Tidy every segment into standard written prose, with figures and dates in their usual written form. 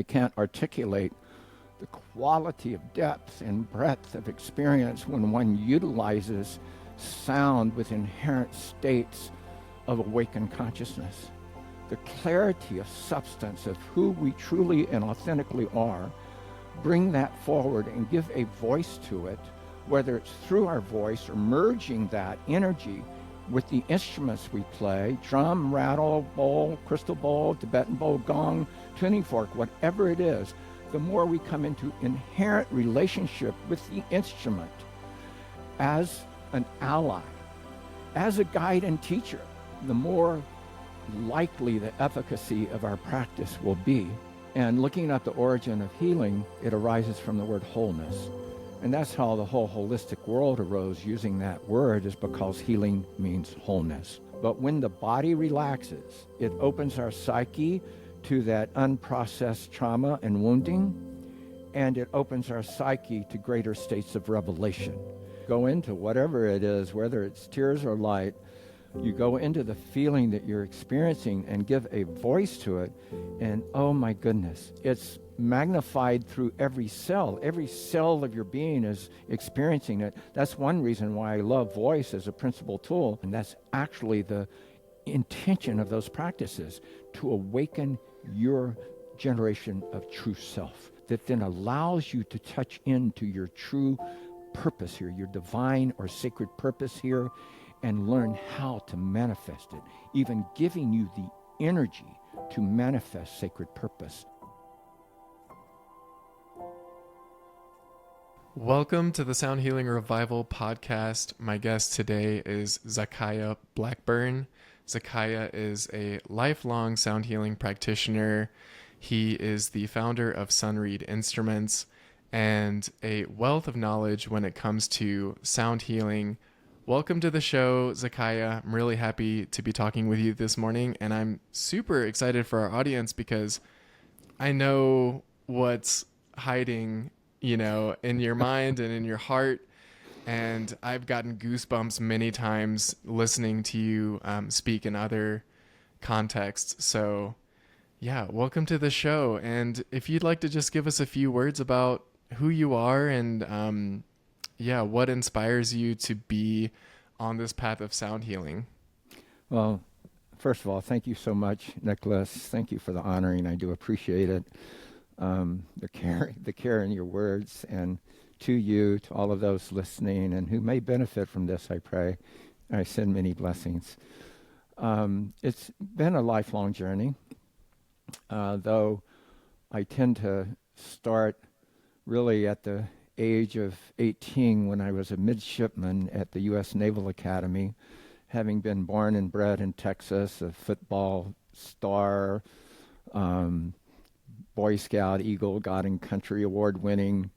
I can't articulate the quality of depth and breadth of experience when one utilizes sound with inherent states of awakened consciousness. The clarity of substance of who we truly and authentically are, bring that forward and give a voice to it, whether it's through our voice or merging that energy with the instruments we play, drum, rattle, bowl, crystal bowl, Tibetan bowl, gong, tuning fork, whatever it is, the more we come into inherent relationship with the instrument as an ally, as a guide and teacher, the more likely the efficacy of our practice will be. And looking at the origin of healing, it arises from the word wholeness. And that's how the whole holistic world arose, using that word, is because healing means wholeness. But when the body relaxes, it opens our psyche to that unprocessed trauma and wounding, and it opens our psyche to greater states of revelation. Go into whatever it is, whether it's tears or light, you go into the feeling that you're experiencing and give a voice to it, and oh my goodness, it's magnified through every cell. Every cell of your being is experiencing it. That's one reason why I love voice as a principal tool, and that's actually the intention of those practices, to awaken your generation of true self, that then allows you to touch into your true purpose here, your divine or sacred purpose here, and learn how to manifest it, even giving you the energy to manifest sacred purpose. Welcome to the Sound Healing Revival podcast. My guest today is Zacciah Blackburn. Zacciah is a lifelong sound healing practitioner. He is the founder of Sunreed Instruments and a wealth of knowledge when it comes to sound healing. Welcome to the show, Zacciah. I'm really happy to be talking with you this morning, and I'm super excited for our audience because I know what's hiding, in your mind and in your heart. And I've gotten goosebumps many times listening to you speak in other contexts. So yeah, welcome to the show. And if you'd like to just give us a few words about who you are and what inspires you to be on this path of sound healing. Well, first of all, thank you so much, Nicholas. Thank you for the honoring. I do appreciate it. The care in your words, and to you, to all of those listening and who may benefit from this, I pray. I send many blessings. It's been a lifelong journey, though I tend to start really at the age of 18 when I was a midshipman at the U.S. Naval Academy, having been born and bred in Texas, a football star, Boy Scout, Eagle, God and Country award-winning,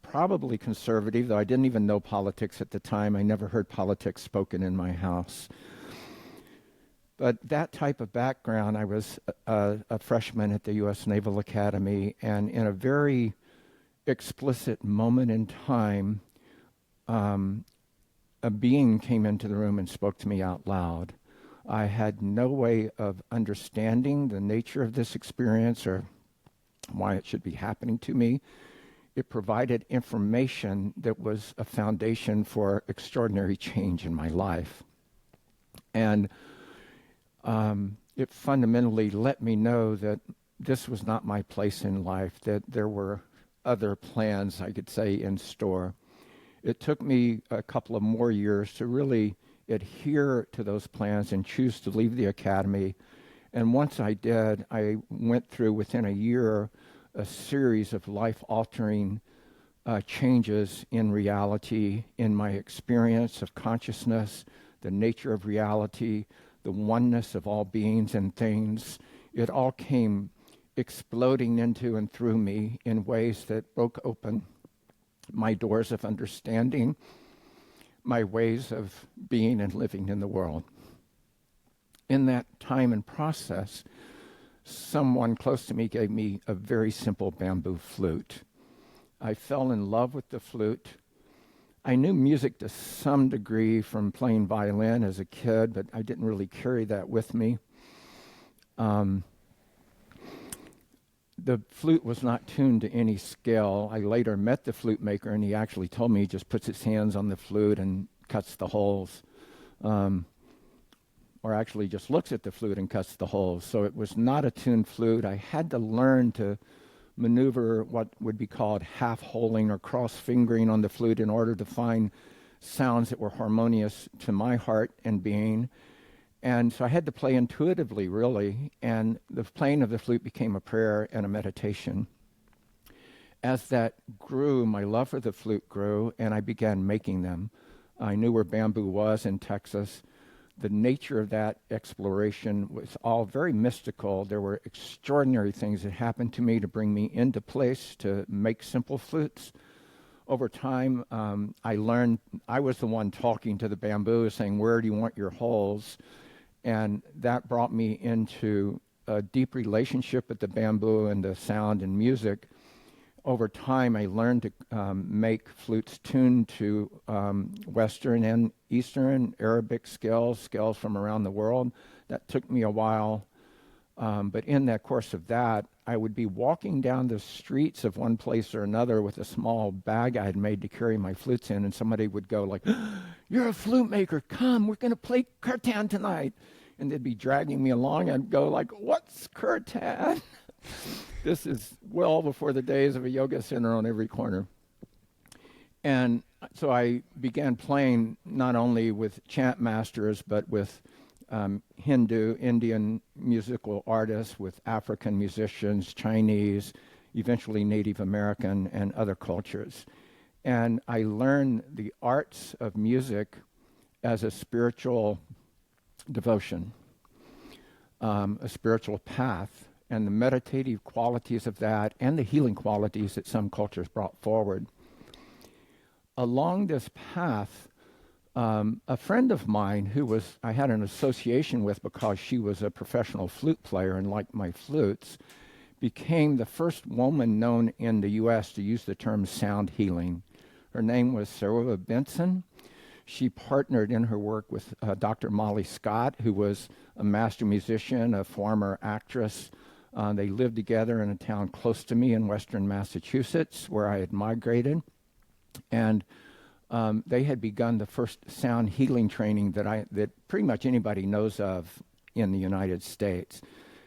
probably conservative, though I didn't even know politics at the time. I never heard politics spoken in my house. But that type of background, I was a freshman at the U.S. Naval Academy, and in a very explicit moment in time, a being came into the room and spoke to me out loud. I had no way of understanding the nature of this experience or why it should be happening to me. It provided information that was a foundation for extraordinary change in my life. And it fundamentally let me know that this was not my place in life, that there were other plans, I could say, in store. It took me a couple of more years to really adhere to those plans and choose to leave the academy. And once I did, I went through within a year a series of life-altering changes in reality, in my experience of consciousness, the nature of reality, the oneness of all beings and things. It all came exploding into and through me in ways that broke open my doors of understanding, my ways of being and living in the world. In that time and process, someone close to me gave me a very simple bamboo flute. I fell in love with the flute. I knew music to some degree from playing violin as a kid, but I didn't really carry that with me. the flute was not tuned to any scale. I later met the flute maker, and he actually told me he just puts his hands on the flute and cuts the holes, or actually just looks at the flute and cuts the holes. So it was not a tuned flute. I had to learn to maneuver what would be called half-holing or cross-fingering on the flute in order to find sounds that were harmonious to my heart and being. And so I had to play intuitively, really, and the playing of the flute became a prayer and a meditation. As that grew, my love for the flute grew, and I began making them. I knew where bamboo was in Texas. The nature of that exploration was all very mystical. There were extraordinary things that happened to me to bring me into place to make simple flutes. Over time, I learned I was the one talking to the bamboo, saying, "Where do you want your holes?" And that brought me into a deep relationship with the bamboo and the sound and music. Over time, I learned to make flutes tuned to Western and Eastern Arabic scales from around the world. That took me a while. But in that course of that, I would be walking down the streets of one place or another with a small bag I had made to carry my flutes in, and somebody would go like, "You're a flute maker, come, we're going to play kirtan tonight." And they'd be dragging me along. I'd go like, "What's kirtan?" This is well before the days of a yoga center on every corner. And so I began playing not only with chant masters, but with Hindu, Indian musical artists, with African musicians, Chinese, eventually Native American, and other cultures. And I learned the arts of music as a spiritual devotion, a spiritual path, and the meditative qualities of that and the healing qualities that some cultures brought forward. Along this path, a friend of mine who I had an association with because she was a professional flute player and liked my flutes, became the first woman known in the U.S. to use the term sound healing. Her name was Sarah Benson. She partnered in her work with Dr. Molly Scott, who was a master musician, a former actress. They lived together in a town close to me in western Massachusetts, where I had migrated. And they had begun the first sound healing training that pretty much anybody knows of in the United States.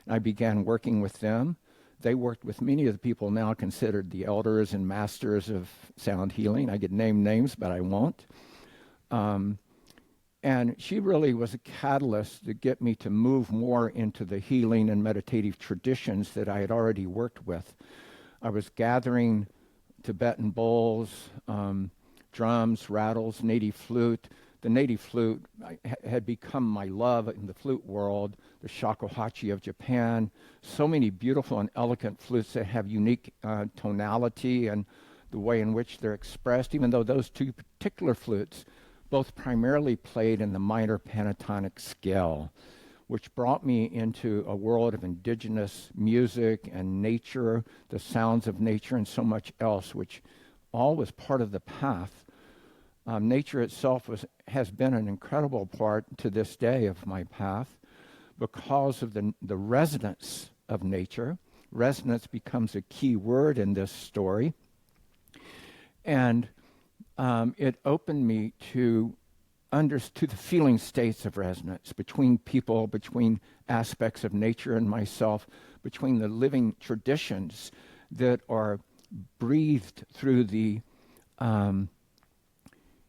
I began working with them. They worked with many of the people now considered the elders and masters of sound healing. I could name names, but I won't. And she really was a catalyst to get me to move more into the healing and meditative traditions that I had already worked with. I was gathering Tibetan bowls, drums, rattles, native flute. The native flute had become my love in the flute world, the shakuhachi of Japan. So many beautiful and elegant flutes that have unique tonality and the way in which they're expressed, even though those two particular flutes both primarily played in the minor pentatonic scale, which brought me into a world of indigenous music and nature, the sounds of nature, and so much else, which all was part of the path. Nature itself has been an incredible part to this day of my path because of the resonance of nature. Resonance becomes a key word in this story. And it opened me to the feeling states of resonance between people, between aspects of nature and myself, between the living traditions that are breathed through the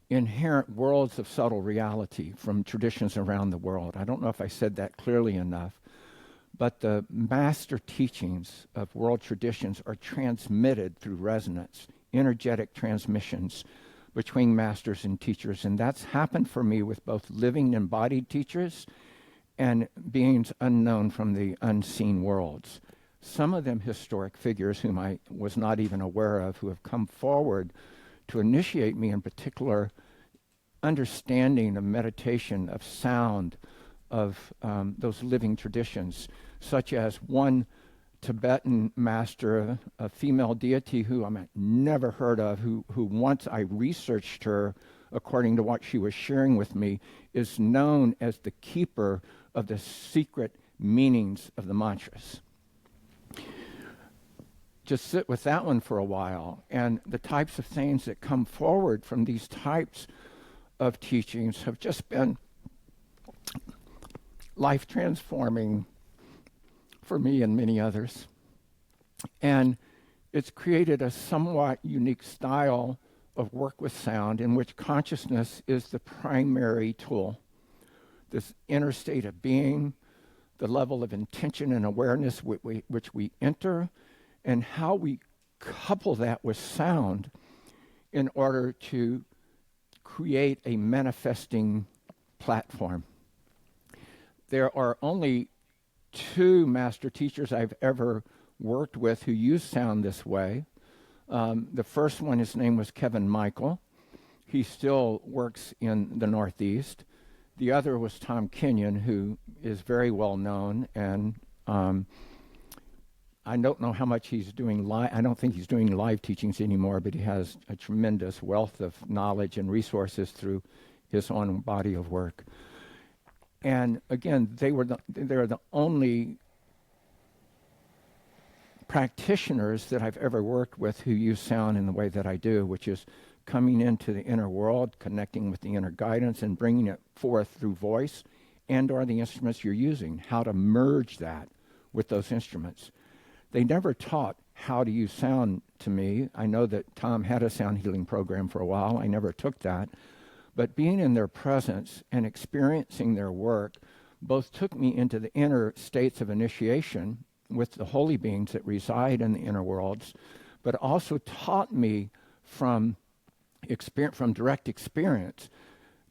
inherent worlds of subtle reality from traditions around the world. I don't know if I said that clearly enough, but the master teachings of world traditions are transmitted through resonance, energetic transmissions between masters and teachers. And that's happened for me with both living embodied teachers and beings unknown from the unseen worlds. Some of them historic figures whom I was not even aware of, who have come forward to initiate me in particular understanding of meditation, of sound, of those living traditions, such as one Tibetan master, a female deity who I never heard of, who once I researched her, according to what she was sharing with me, is known as the keeper of the secret meanings of the mantras. just sit with that one for a while. And the types of things that come forward from these types of teachings have just been life transforming for me and many others. And it's created a somewhat unique style of work with sound in which consciousness is the primary tool. This inner state of being, the level of intention and awareness which we enter, and how we couple that with sound in order to create a manifesting platform. There are only 2 master teachers I've ever worked with who use sound this way. The first one, his name was Kevin Michael. He still works in the Northeast. The other was Tom Kenyon, who is very well known, and I don't know how much he's doing live. I don't think he's doing live teachings anymore, but he has a tremendous wealth of knowledge and resources through his own body of work. And again, they're the only practitioners that I've ever worked with who use sound in the way that I do, which is coming into the inner world, connecting with the inner guidance, and bringing it forth through voice and or the instruments you're using, how to merge that with those instruments. They never taught how to use sound to me. I know that Tom had a sound healing program for a while. I never took that. But being in their presence and experiencing their work both took me into the inner states of initiation with the holy beings that reside in the inner worlds, but also taught me from direct experience,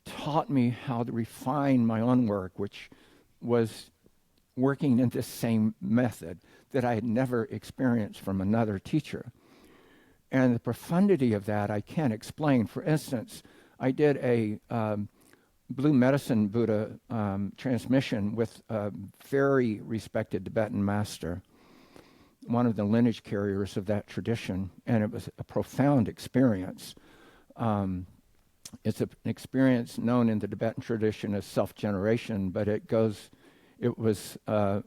taught me how to refine my own work, which was working in this same method that I had never experienced from another teacher. And the profundity of that I can't explain. For instance, I did a Blue Medicine Buddha transmission with a very respected Tibetan master, one of the lineage carriers of that tradition, and it was a profound experience. It's an experience known in the Tibetan tradition as self-generation, but it was a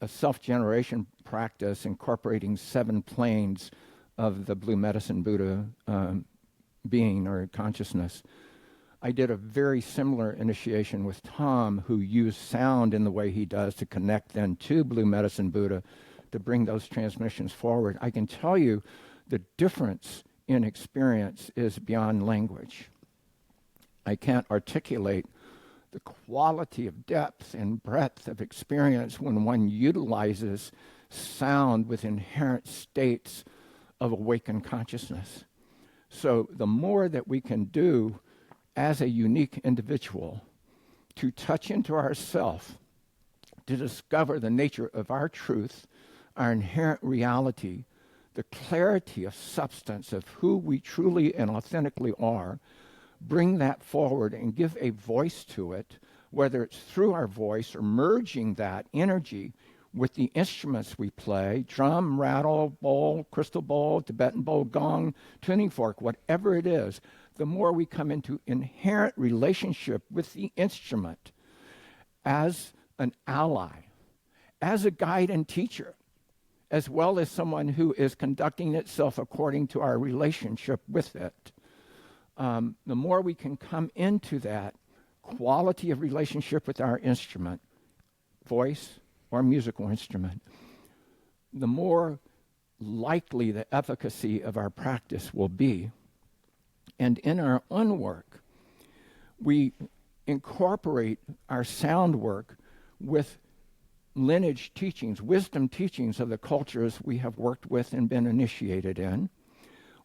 self-generation practice incorporating 7 planes of the Blue Medicine Buddha being or consciousness. I did a very similar initiation with Tom, who used sound in the way he does to connect then to Blue Medicine Buddha to bring those transmissions forward. I can tell you the difference in experience is beyond language. I can't articulate the quality of depth and breadth of experience when one utilizes sound with inherent states of awakened consciousness. So the more that we can do as a unique individual to touch into ourself, to discover the nature of our truth, our inherent reality, the clarity of substance of who we truly and authentically are, bring that forward and give a voice to it, whether it's through our voice or merging that energy with the instruments we play, drum, rattle, bowl, crystal bowl, Tibetan bowl, gong, tuning fork, whatever it is, the more we come into inherent relationship with the instrument as an ally, as a guide and teacher, as well as someone who is conducting itself according to our relationship with it. The more we can come into that quality of relationship with our instrument, voice or musical instrument, the more likely the efficacy of our practice will be. And in our own work, we incorporate our sound work with lineage teachings, wisdom teachings of the cultures we have worked with and been initiated in.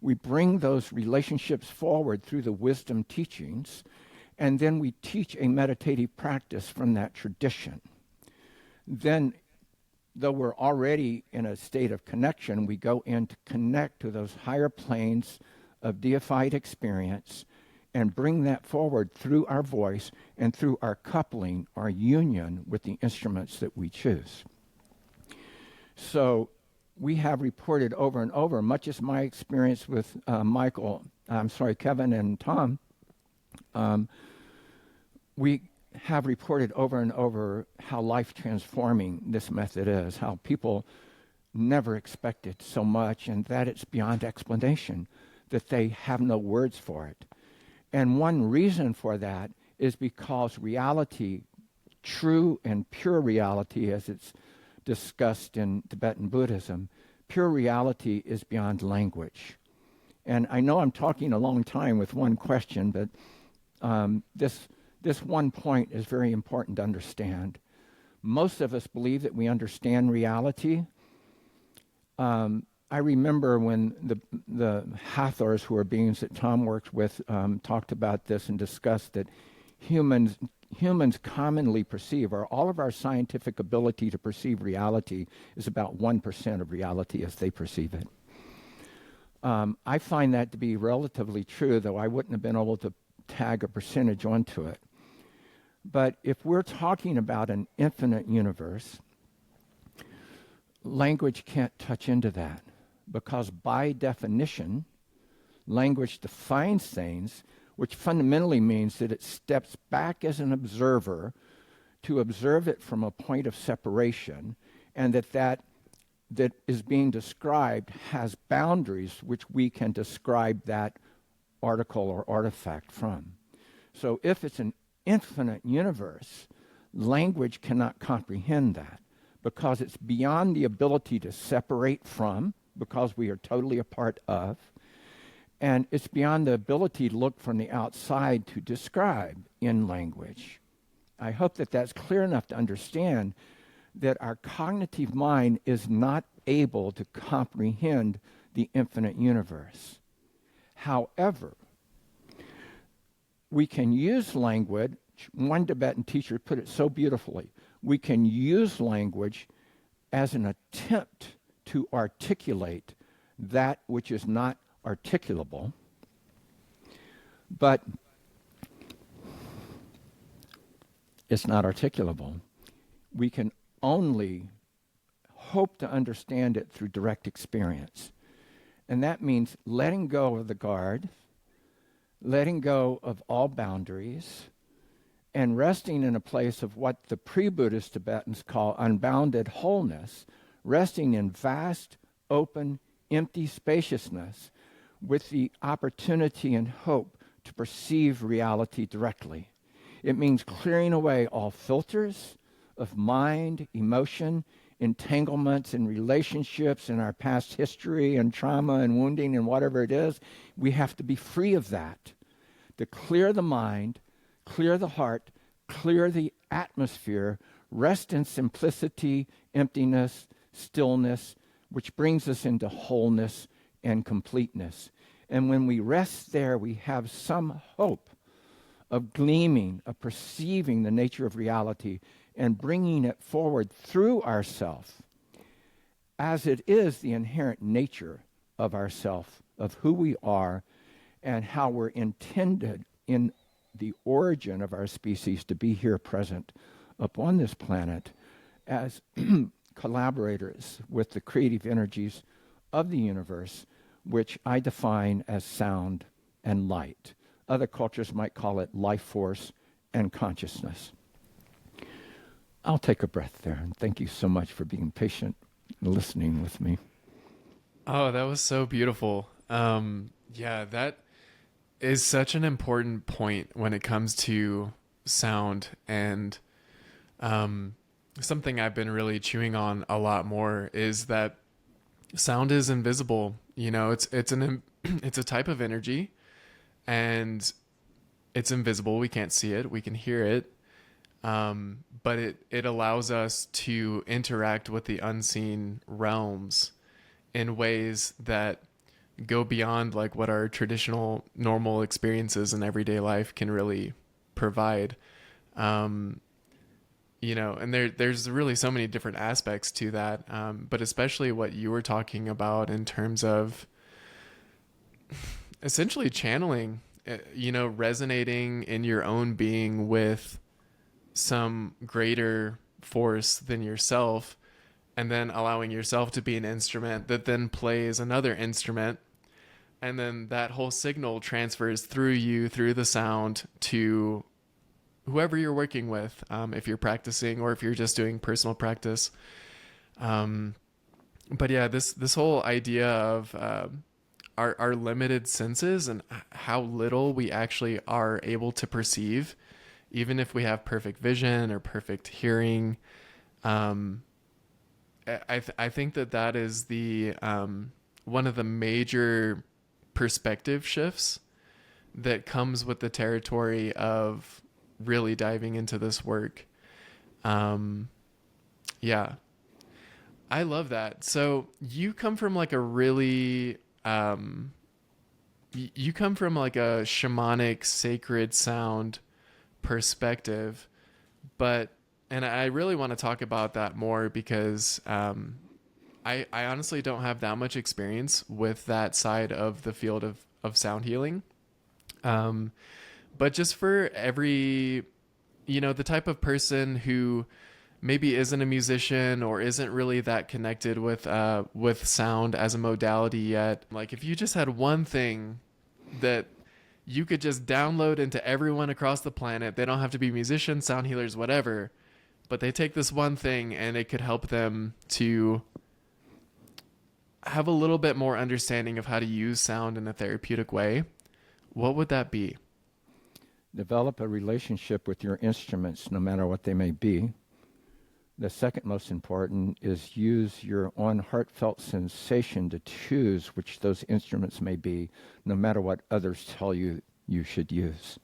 We bring those relationships forward through the wisdom teachings, and then we teach a meditative practice from that tradition. Then, though we're already in a state of connection, we go in to connect to those higher planes of deified experience and bring that forward through our voice and through our coupling, our union with the instruments that we choose. So we have reported over and over, much as my experience with Kevin and Tom, we have reported over and over how life-transforming this method is, how people never expected so much, and that it's beyond explanation, that they have no words for it. And one reason for that is because reality, true and pure reality, as it's discussed in Tibetan Buddhism, pure reality is beyond language. And I know I'm talking a long time with one question, but this one point is very important to understand. Most of us believe that we understand reality. I remember when the Hathors, who are beings that Tom works with, talked about this and discussed that humans commonly perceive, or all of our scientific ability to perceive reality is about 1% of reality as they perceive it. I find that to be relatively true, though I wouldn't have been able to tag a percentage onto it. But if we're talking about an infinite universe, language can't touch into that, because by definition, language defines things, which fundamentally means that it steps back as an observer to observe it from a point of separation, and that is being described has boundaries which we can describe that article or artifact from. So if it's an infinite universe, language cannot comprehend that, because it's beyond the ability to separate from, because we are totally a part of, and it's beyond the ability to look from the outside to describe in language. I hope that that's clear enough to understand that our cognitive mind is not able to comprehend the infinite universe. However, we can use language. One Tibetan teacher put it so beautifully. We can use language as an attempt to articulate that which is not articulable, but it's not articulable. We can only hope to understand it through direct experience. And that means letting go of the guard, letting go of all boundaries, and resting in a place of what the pre-Buddhist Tibetans call unbounded wholeness, resting in vast, open, empty spaciousness with the opportunity and hope to perceive reality directly. It means clearing away all filters of mind, emotion, entanglements in relationships, in our past history and trauma and wounding and whatever it is. We have to be free of that, to clear the mind, clear the heart, clear the atmosphere, rest in simplicity, emptiness, stillness, which brings us into wholeness and completeness. And when we rest there, we have some hope of gleaming, of perceiving the nature of reality and bringing it forward through ourself, as it is the inherent nature of ourself, of who we are, and how we're intended in the origin of our species to be here present upon this planet as collaborators with the creative energies of the universe, which I define as sound and light. Other cultures might call it life force and consciousness. I'll take a breath there, and thank you so much for being patient and listening with me. Oh, that was so beautiful. Yeah, that is such an important point when it comes to sound, and something I've been really chewing on a lot more is that sound is invisible. You know, it's a type of energy, and it's invisible. We can't see it. We can hear it. But it allows us to interact with the unseen realms in ways that go beyond like what our traditional normal experiences in everyday life can really provide. You know, and there's really so many different aspects to that. But especially what you were talking about in terms of essentially channeling, you know, resonating in your own being with some greater force than yourself, and then allowing yourself to be an instrument that then plays another instrument, and then that whole signal transfers through you, through the sound, to whoever you're working with, if you're practicing or if you're just doing personal practice. But yeah, this whole idea of our limited senses and how little we actually are able to perceive, even if we have perfect vision or perfect hearing. Um, I think that is the one of the major perspective shifts that comes with the territory of really diving into this work. Um, yeah, I love that. So you come from like a really, you come from like a shamanic sacred sound perspective, but, and I really want to talk about that more because, I honestly don't have that much experience with that side of the field of sound healing. Um, but just for every, the type of person who maybe isn't a musician or isn't really that connected with sound as a modality yet. Like if you just had one thing that you could just download into everyone across the planet, they don't have to be musicians, sound healers, whatever, but they take this one thing and it could help them to have a little bit more understanding of how to use sound in a therapeutic way, what would that be? Develop a relationship with your instruments, no matter what they may be. The second most important is use your own heartfelt sensation to choose which those instruments may be, no matter what others tell you you should use.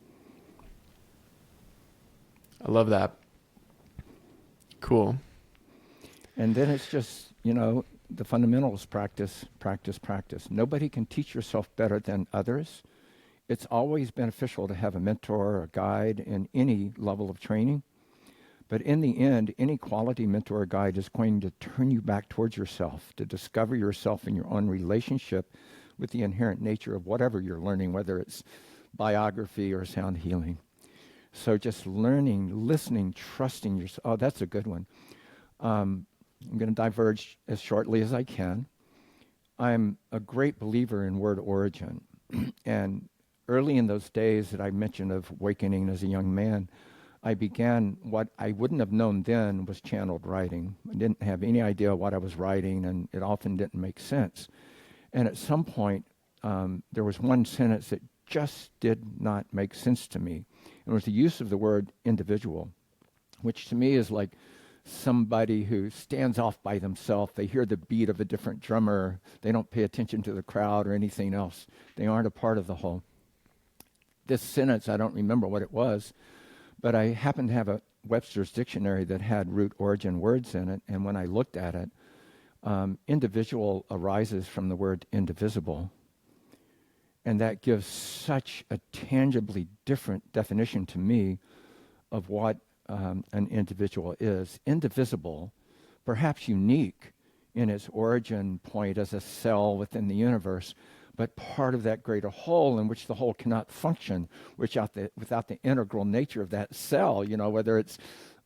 I love that. Cool. And then it's just, the fundamentals, practice, practice, practice. Nobody can teach yourself better than others. It's always beneficial to have a mentor or a guide in any level of training. But in the end, any quality mentor or guide is going to turn you back towards yourself, to discover yourself in your own relationship with the inherent nature of whatever you're learning, whether it's biography or sound healing. So just learning, listening, trusting yourself. Oh, that's a good one. I'm going to diverge as shortly as I can. I'm a great believer in word origin. And early in those days that I mentioned of awakening as a young man, I began what I wouldn't have known then was channeled writing. I didn't have any idea what I was writing, and it often didn't make sense. And at some point, there was one sentence that just did not make sense to me. It was the use of the word individual, which to me is like somebody who stands off by themselves. They hear the beat of a different drummer. They don't pay attention to the crowd or anything else. They aren't a part of the whole. This sentence, I don't remember what it was, but I happened to have a Webster's dictionary that had root origin words in it, and when I looked at it, individual arises from the word indivisible. And that gives such a tangibly different definition to me of what an individual is. Indivisible, perhaps unique in its origin point as a cell within the universe, but part of that greater whole in which the whole cannot function without the integral nature of that cell, whether it's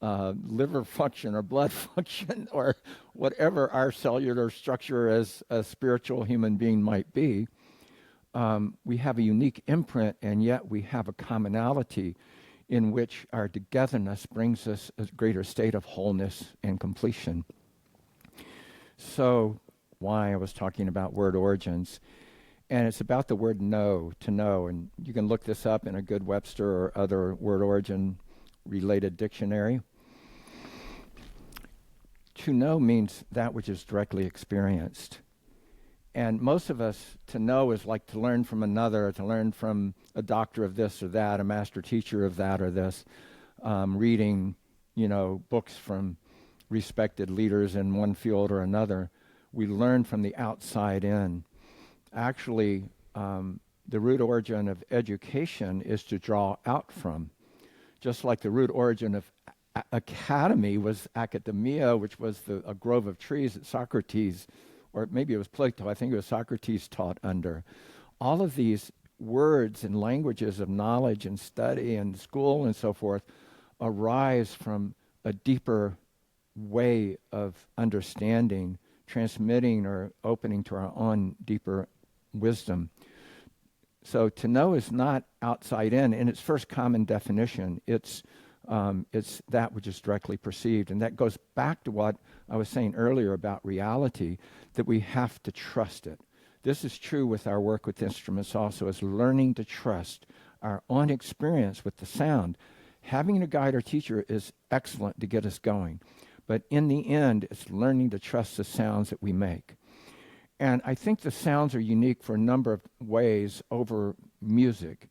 liver function or blood function or whatever our cellular structure as a spiritual human being might be. We have a unique imprint, and yet we have a commonality in which our togetherness brings us a greater state of wholeness and completion. So why I was talking about word origins. And it's about the word know, to know. And you can look this up in a good Webster or other word origin related dictionary. To know means that which is directly experienced. And most of us, to know is like to learn from another, to learn from a doctor of this or that, a master teacher of that or this, reading, books from respected leaders in one field or another. We learn from the outside in. Actually, the root origin of education is to draw out from. Just like the root origin of academy was academia, which was a grove of trees that Socrates, or maybe it was Plato, I think it was Socrates taught under. All of these words and languages of knowledge and study and school and so forth arise from a deeper way of understanding, transmitting or opening to our own deeper wisdom. So to know is not outside in its first common definition. It's It's that which is directly perceived. And that goes back to what I was saying earlier about reality, that we have to trust it. This is true with our work with instruments also, is learning to trust our own experience with the sound. Having a guide or teacher is excellent to get us going. But in the end, it's learning to trust the sounds that we make. And I think the sounds are unique for a number of ways over music.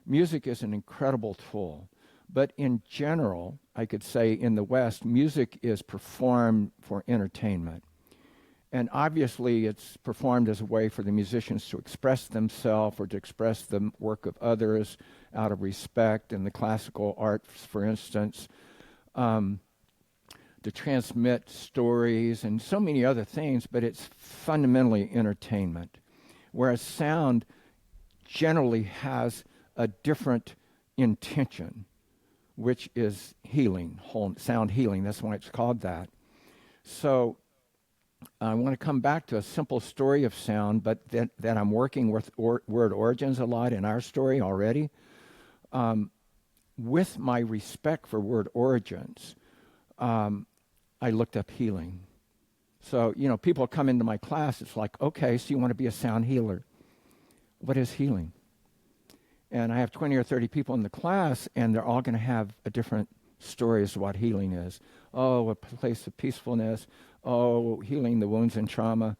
Music is an incredible tool. But in general, I could say in the West, music is performed for entertainment. And obviously, it's performed as a way for the musicians to express themselves or to express the work of others out of respect. In the classical arts, for instance, to transmit stories and so many other things, but it's fundamentally entertainment. Whereas sound generally has a different intention, which is healing, sound healing. That's why it's called that. So I want to come back to a simple story of sound, but that I'm working with word origins a lot in our story already. With my respect for word origins, I looked up healing. So, people come into my class, it's like, okay, so you want to be a sound healer. What is healing? And I have 20 or 30 people in the class, and they're all going to have a different story as to what healing is. Oh, a place of peacefulness. Oh, healing the wounds and trauma.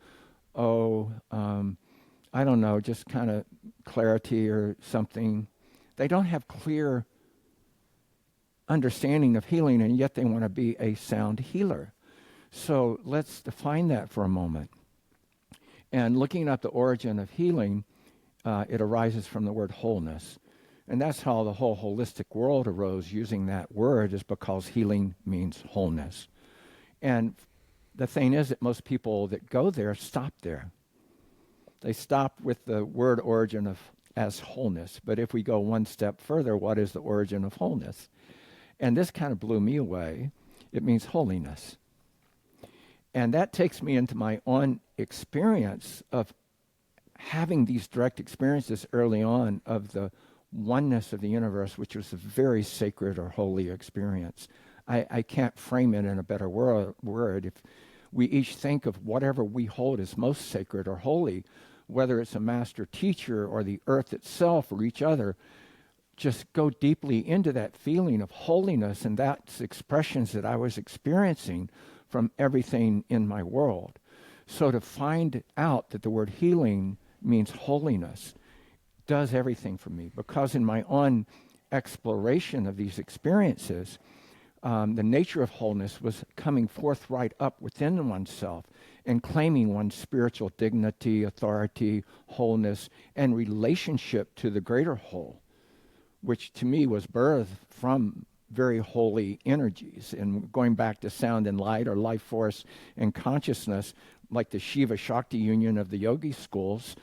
Oh, I don't know, just kind of clarity or something. They don't have clear understanding of healing, and yet they want to be a sound healer. So let's define that for a moment. And looking at the origin of healing, it arises from the word wholeness. And that's how the whole holistic world arose, using that word, is because healing means wholeness. And the thing is that most people that go there stop there. They stop with the word origin as wholeness. But if we go one step further, what is the origin of wholeness? And this kind of blew me away. It means holiness. And that takes me into my own experience of having these direct experiences early on of the oneness of the universe, which was a very sacred or holy experience. I can't frame it in a better word. If we each think of whatever we hold as most sacred or holy, whether it's a master teacher or the earth itself or each other, just go deeply into that feeling of holiness, and that's expressions that I was experiencing from everything in my world. So to find out that the word healing means holiness does everything for me, because in my own exploration of these experiences, the nature of wholeness was coming forth right up within oneself and claiming one's spiritual dignity, authority, wholeness, and relationship to the greater whole, which to me was birthed from very holy energies. And going back to sound and light, or life force and consciousness, like the Shiva Shakti union of the yogi schools,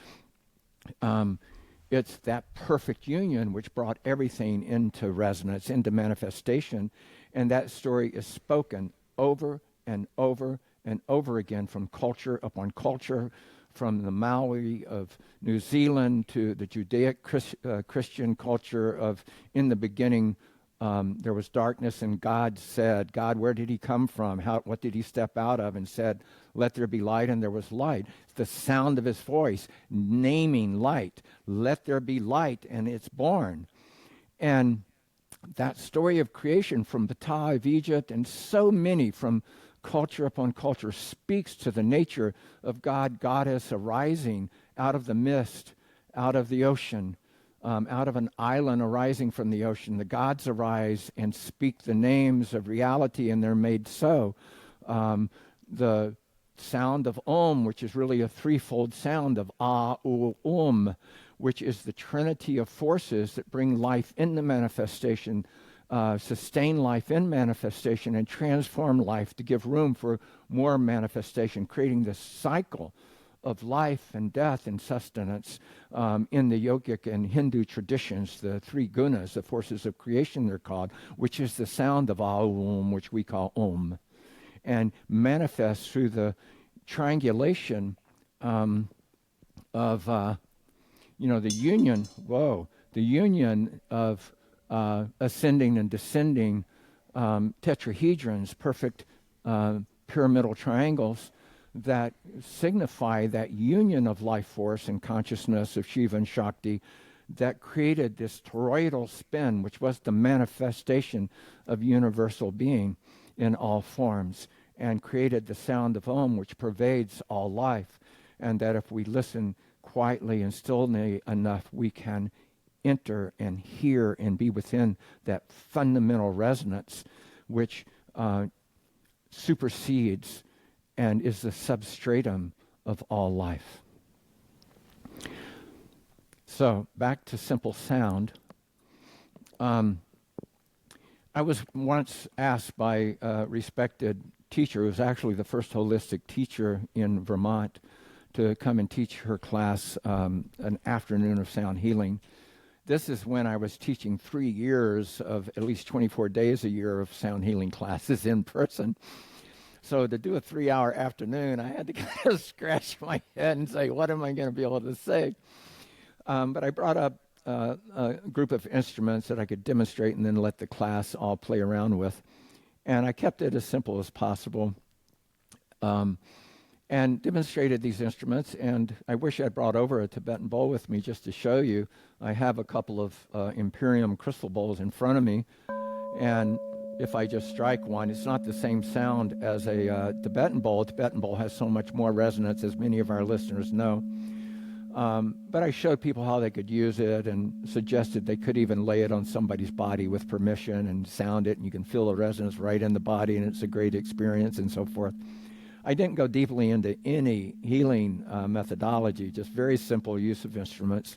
it's that perfect union which brought everything into resonance, into manifestation. And that story is spoken over and over and over again, from culture upon culture, from the Maori of New Zealand to the Judaic Christian culture of, in the beginning, there was darkness, and God said, God, where did he come from? What did he step out of? And said, let there be light, and there was light. It's the sound of his voice, naming light. Let there be light, and it's born. And that story of creation from Ptah of Egypt, and so many from culture upon culture, speaks to the nature of God, goddess arising out of the mist, out of the ocean, out of an island arising from the ocean. The gods arise and speak the names of reality, and they're made so. The sound of Om, which is really a threefold sound of Ah, U, which is the trinity of forces that bring life into manifestation, sustain life in manifestation, and transform life to give room for more manifestation, creating this cycle of life and death and sustenance in the yogic and Hindu traditions, the three gunas, the forces of creation they're called, which is the sound of Aum, which we call Om, and manifests through the triangulation of the union, the union of ascending and descending tetrahedrons, perfect pyramidal triangles that signify that union of life force and consciousness of Shiva and Shakti that created this toroidal spin, which was the manifestation of universal being in all forms, and created the sound of Om, which pervades all life, and that if we listen quietly and stillly enough, we can enter and hear and be within that fundamental resonance which supersedes and is the substratum of all life. So, back to simple sound. I was once asked by a respected teacher, who was actually the first holistic teacher in Vermont, to come and teach her class an afternoon of sound healing. This is when I was teaching 3 years of at least 24 days a year of sound healing classes in person. So to do a 3-hour afternoon, I had to kind of scratch my head and say, what am I going to be able to say? But I brought up a group of instruments that I could demonstrate and then let the class all play around with. And I kept it as simple as possible and demonstrated these instruments. And I wish I'd brought over a Tibetan bowl with me just to show you. I have a couple of Imperium crystal bowls in front of me. And if I just strike one, it's not the same sound as a Tibetan bowl. A Tibetan bowl has so much more resonance, as many of our listeners know. But I showed people how they could use it and suggested they could even lay it on somebody's body with permission and sound it, and you can feel the resonance right in the body, and it's a great experience and so forth. I didn't go deeply into any healing methodology, just very simple use of instruments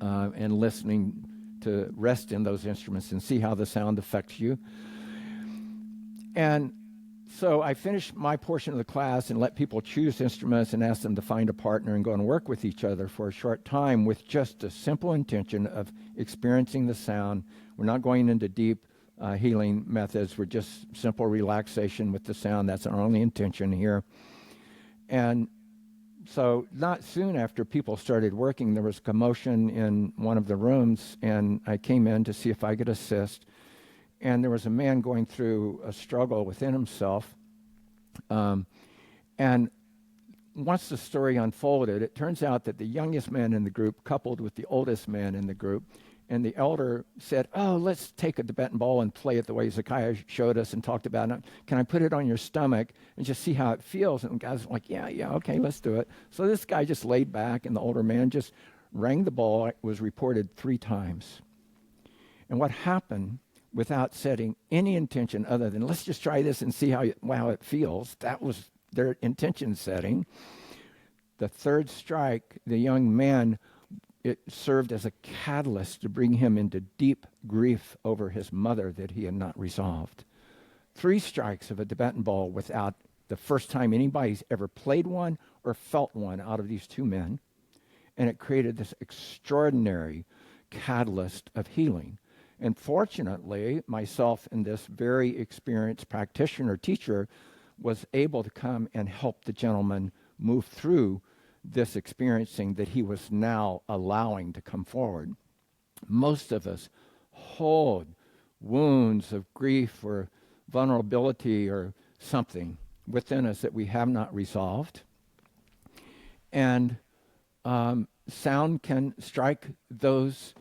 and listening to rest in those instruments and see how the sound affects you. And so I finished my portion of the class and let people choose instruments and ask them to find a partner and go and work with each other for a short time with just a simple intention of experiencing the sound. We're not going into deep healing methods. We're just simple relaxation with the sound. That's our only intention here. And so not soon after people started working, there was commotion in one of the rooms, and I came in to see if I could assist. And there was a man going through a struggle within himself. And once the story unfolded, it turns out that the youngest man in the group coupled with the oldest man in the group. And the elder said, oh, let's take a Tibetan bowl and play it the way Zacciah showed us and talked about it. Can I put it on your stomach and just see how it feels? And the guy's like, yeah, okay, let's do it. So this guy just laid back, and the older man just rang the bowl. It was reported 3 times. And what happened, without setting any intention other than let's just try this and see how it feels, that was their intention setting. The 3rd strike, the young man, it served as a catalyst to bring him into deep grief over his mother that he had not resolved. 3 strikes of a Tibetan bowl without the first time anybody's ever played one or felt one out of these 2 men. And it created this extraordinary catalyst of healing. And fortunately, myself and this very experienced practitioner teacher was able to come and help the gentleman move through this experiencing that he was now allowing to come forward. Most of us hold wounds of grief or vulnerability or something within us that we have not resolved. And sound can strike those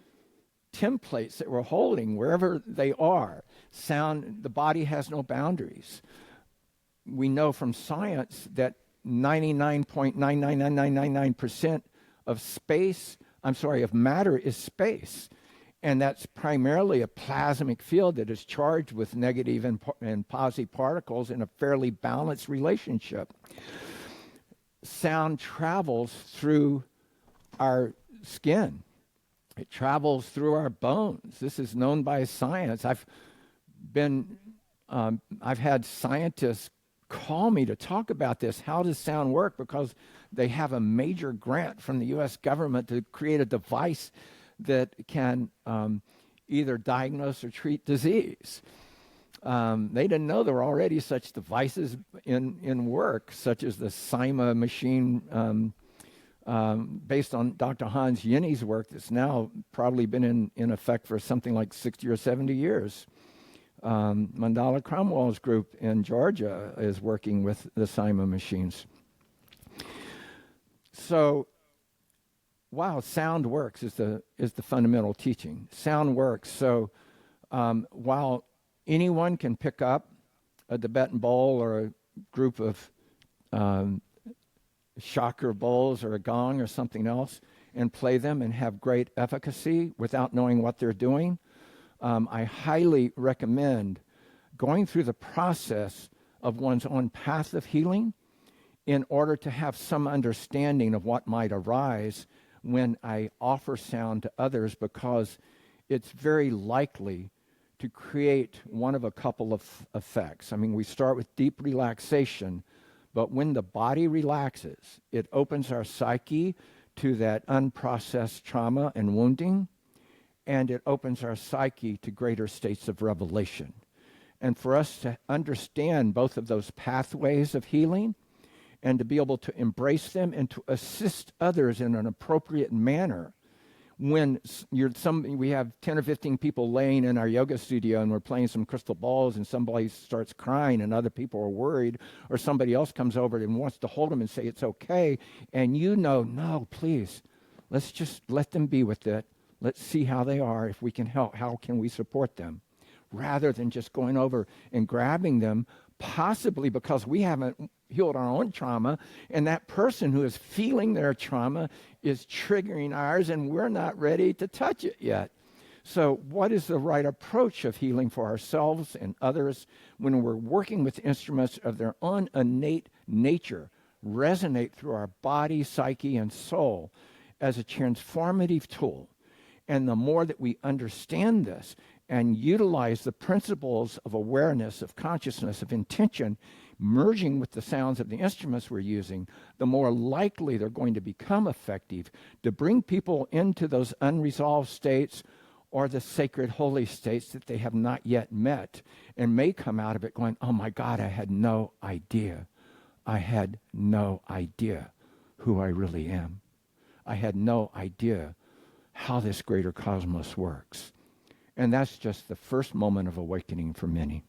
templates that we're holding wherever they are. Sound, the body has no boundaries. We know from science that 99.99999% of matter is space. And that's primarily a plasmic field that is charged with negative and positive particles in a fairly balanced relationship. Sound travels through our skin. It travels through our bones. This is known by science. I've had scientists call me to talk about this. How does sound work? Because they have a major grant from the U.S. government to create a device that can either diagnose or treat disease. They didn't know there were already such devices in work, such as the Cyma machine based on Dr. Hans Jenny's work that's now probably been in effect for something like 60 or 70 years. Mandala Cromwell's group in Georgia is working with the Cyma machines. So, wow, sound works is the fundamental teaching. Sound works. So, while anyone can pick up a Tibetan bowl or a group of chakra bowls or a gong or something else and play them and have great efficacy without knowing what they're doing, I highly recommend going through the process of one's own path of healing in order to have some understanding of what might arise when I offer sound to others, because it's very likely to create one of a couple of effects. I mean, we start with deep relaxation, but when the body relaxes, it opens our psyche to that unprocessed trauma and wounding, and it opens our psyche to greater states of revelation. And for us to understand both of those pathways of healing and to be able to embrace them and to assist others in an appropriate manner. When we have 10 or 15 people laying in our yoga studio and we're playing some crystal balls and somebody starts crying and other people are worried, or somebody else comes over and wants to hold them and say it's okay, and no, please, let's just let them be with it. Let's see how they are. If we can help, how can we support them? Rather than just going over and grabbing them, possibly because we haven't healed our own trauma, and that person who is feeling their trauma is triggering ours, and we're not ready to touch it yet. So what is the right approach of healing for ourselves and others when we're working with instruments of their own innate nature, resonate through our body, psyche, and soul as a transformative tool? And the more that we understand this and utilize the principles of awareness, of consciousness, of intention, merging with the sounds of the instruments we're using, the more likely they're going to become effective to bring people into those unresolved states or the sacred holy states that they have not yet met, and may come out of it going, oh my God, I had no idea. I had no idea who I really am. I had no idea how this greater cosmos works. And that's just the first moment of awakening for many.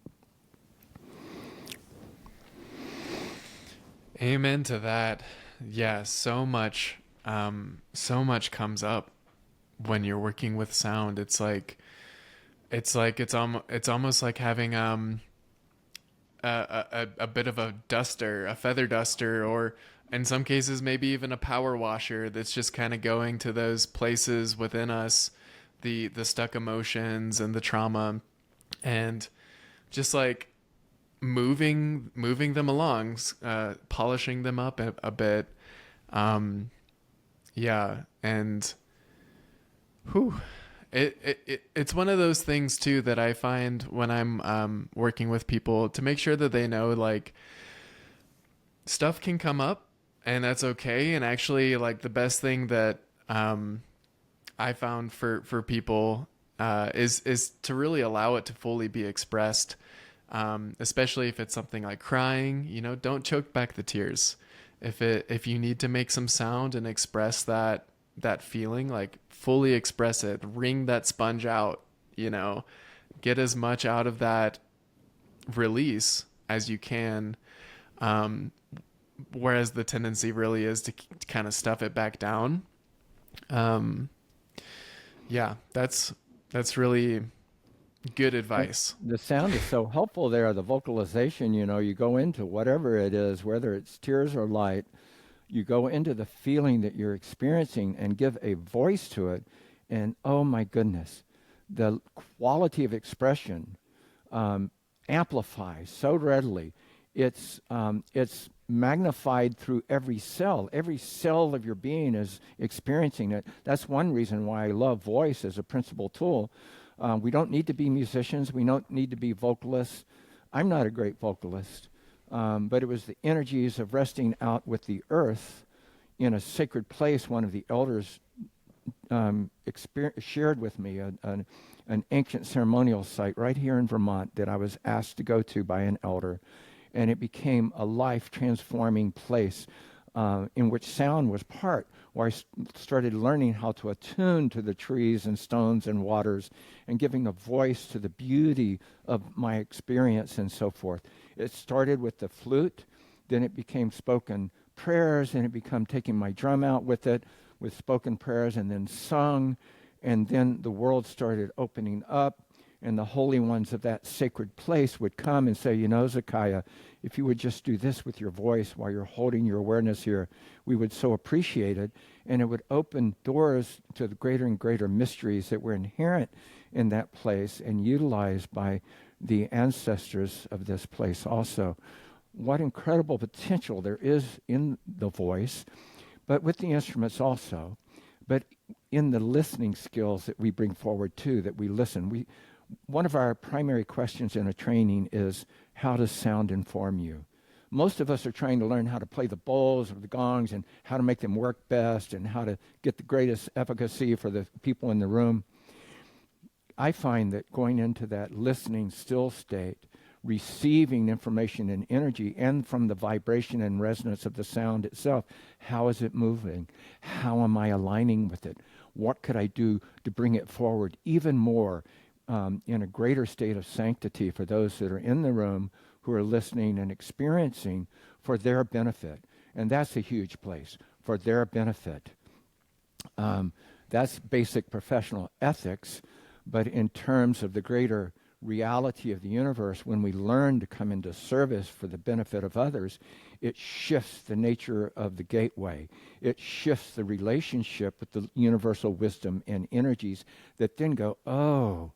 Amen to that. Yeah, so much comes up when you're working with sound. It's almost like having a bit of a duster, a feather duster, or in some cases maybe even a power washer that's just kind of going to those places within us, the stuck emotions and the trauma, and just like moving them along, polishing them up a bit. Yeah. And it's one of those things too that I find when I'm working with people, to make sure that they know, like, stuff can come up and that's okay. And actually, like, the best thing that I found for people is to really allow it to fully be expressed. Especially if it's something like crying, don't choke back the tears. If you need to make some sound and express that feeling, like, fully express it, wring that sponge out, get as much out of that release as you can. Whereas the tendency really is to kind of stuff it back down. Yeah, that's really good advice. The sound is so helpful there. The vocalization, you go into whatever it is, whether it's tears or light, you go into the feeling that you're experiencing and give a voice to it. And oh my goodness, the quality of expression amplifies so readily. It's magnified through every cell. Every cell of your being is experiencing it. That's one reason why I love voice as a principal tool. We don't need to be musicians. We don't need to be vocalists. I'm not a great vocalist, but it was the energies of resting out with the earth in a sacred place. One of the elders shared with me an ancient ceremonial site right here in Vermont that I was asked to go to by an elder, and it became a life-transforming place in which sound was part. where started learning how to attune to the trees and stones and waters and giving a voice to the beauty of my experience and so forth. It started with the flute, then it became spoken prayers, and it became taking my drum out with it, with spoken prayers, and then sung, and then the world started opening up, and the holy ones of that sacred place would come and say, you know, Zacciah, if you would just do this with your voice while you're holding your awareness here, we would so appreciate it. And it would open doors to the greater and greater mysteries that were inherent in that place and utilized by the ancestors of this place also. What incredible potential there is in the voice, but with the instruments also, but in the listening skills that we bring forward too, that we listen. One of our primary questions in a training is, how does sound inform you? Most of us are trying to learn how to play the bowls or the gongs and how to make them work best and how to get the greatest efficacy for the people in the room. I find that going into that listening still state, receiving information and energy, and from the vibration and resonance of the sound itself, how is it moving? How am I aligning with it? What could I do to bring it forward even more in a greater state of sanctity for those that are in the room who are listening and experiencing for their benefit? And that's a huge place, for their benefit. That's basic professional ethics, but in terms of the greater reality of the universe, when we learn to come into service for the benefit of others, it shifts the nature of the gateway. It shifts the relationship with the universal wisdom and energies that then go, oh,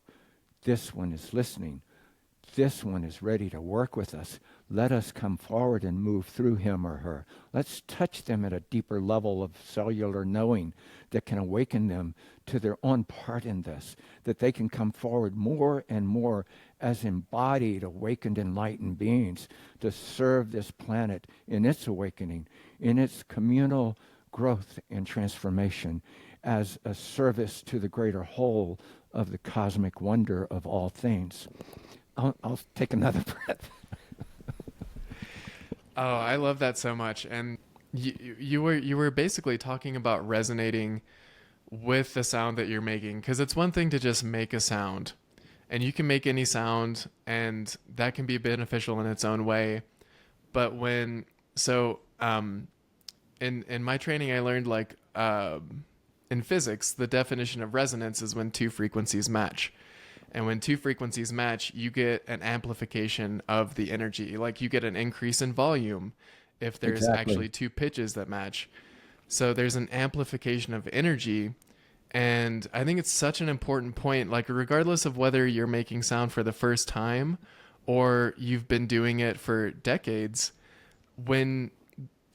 this one is listening. This one is ready to work with us. Let us come forward and move through him or her. Let's touch them at a deeper level of cellular knowing that can awaken them to their own part in this, that they can come forward more and more as embodied, awakened, enlightened beings to serve this planet in its awakening, in its communal growth and transformation, as a service to the greater whole of the cosmic wonder of all things. I'll take another breath. Oh, I love that so much. And you were basically talking about resonating with the sound that you're making, because it's one thing to just make a sound, and you can make any sound, and that can be beneficial in its own way. But in my training, I learned in physics, the definition of resonance is when two frequencies match. And when two frequencies match, you get an amplification of the energy. Like you get an increase in volume if there's actually two pitches that match. So there's an amplification of energy. And I think it's such an important point, like regardless of whether you're making sound for the first time or you've been doing it for decades, when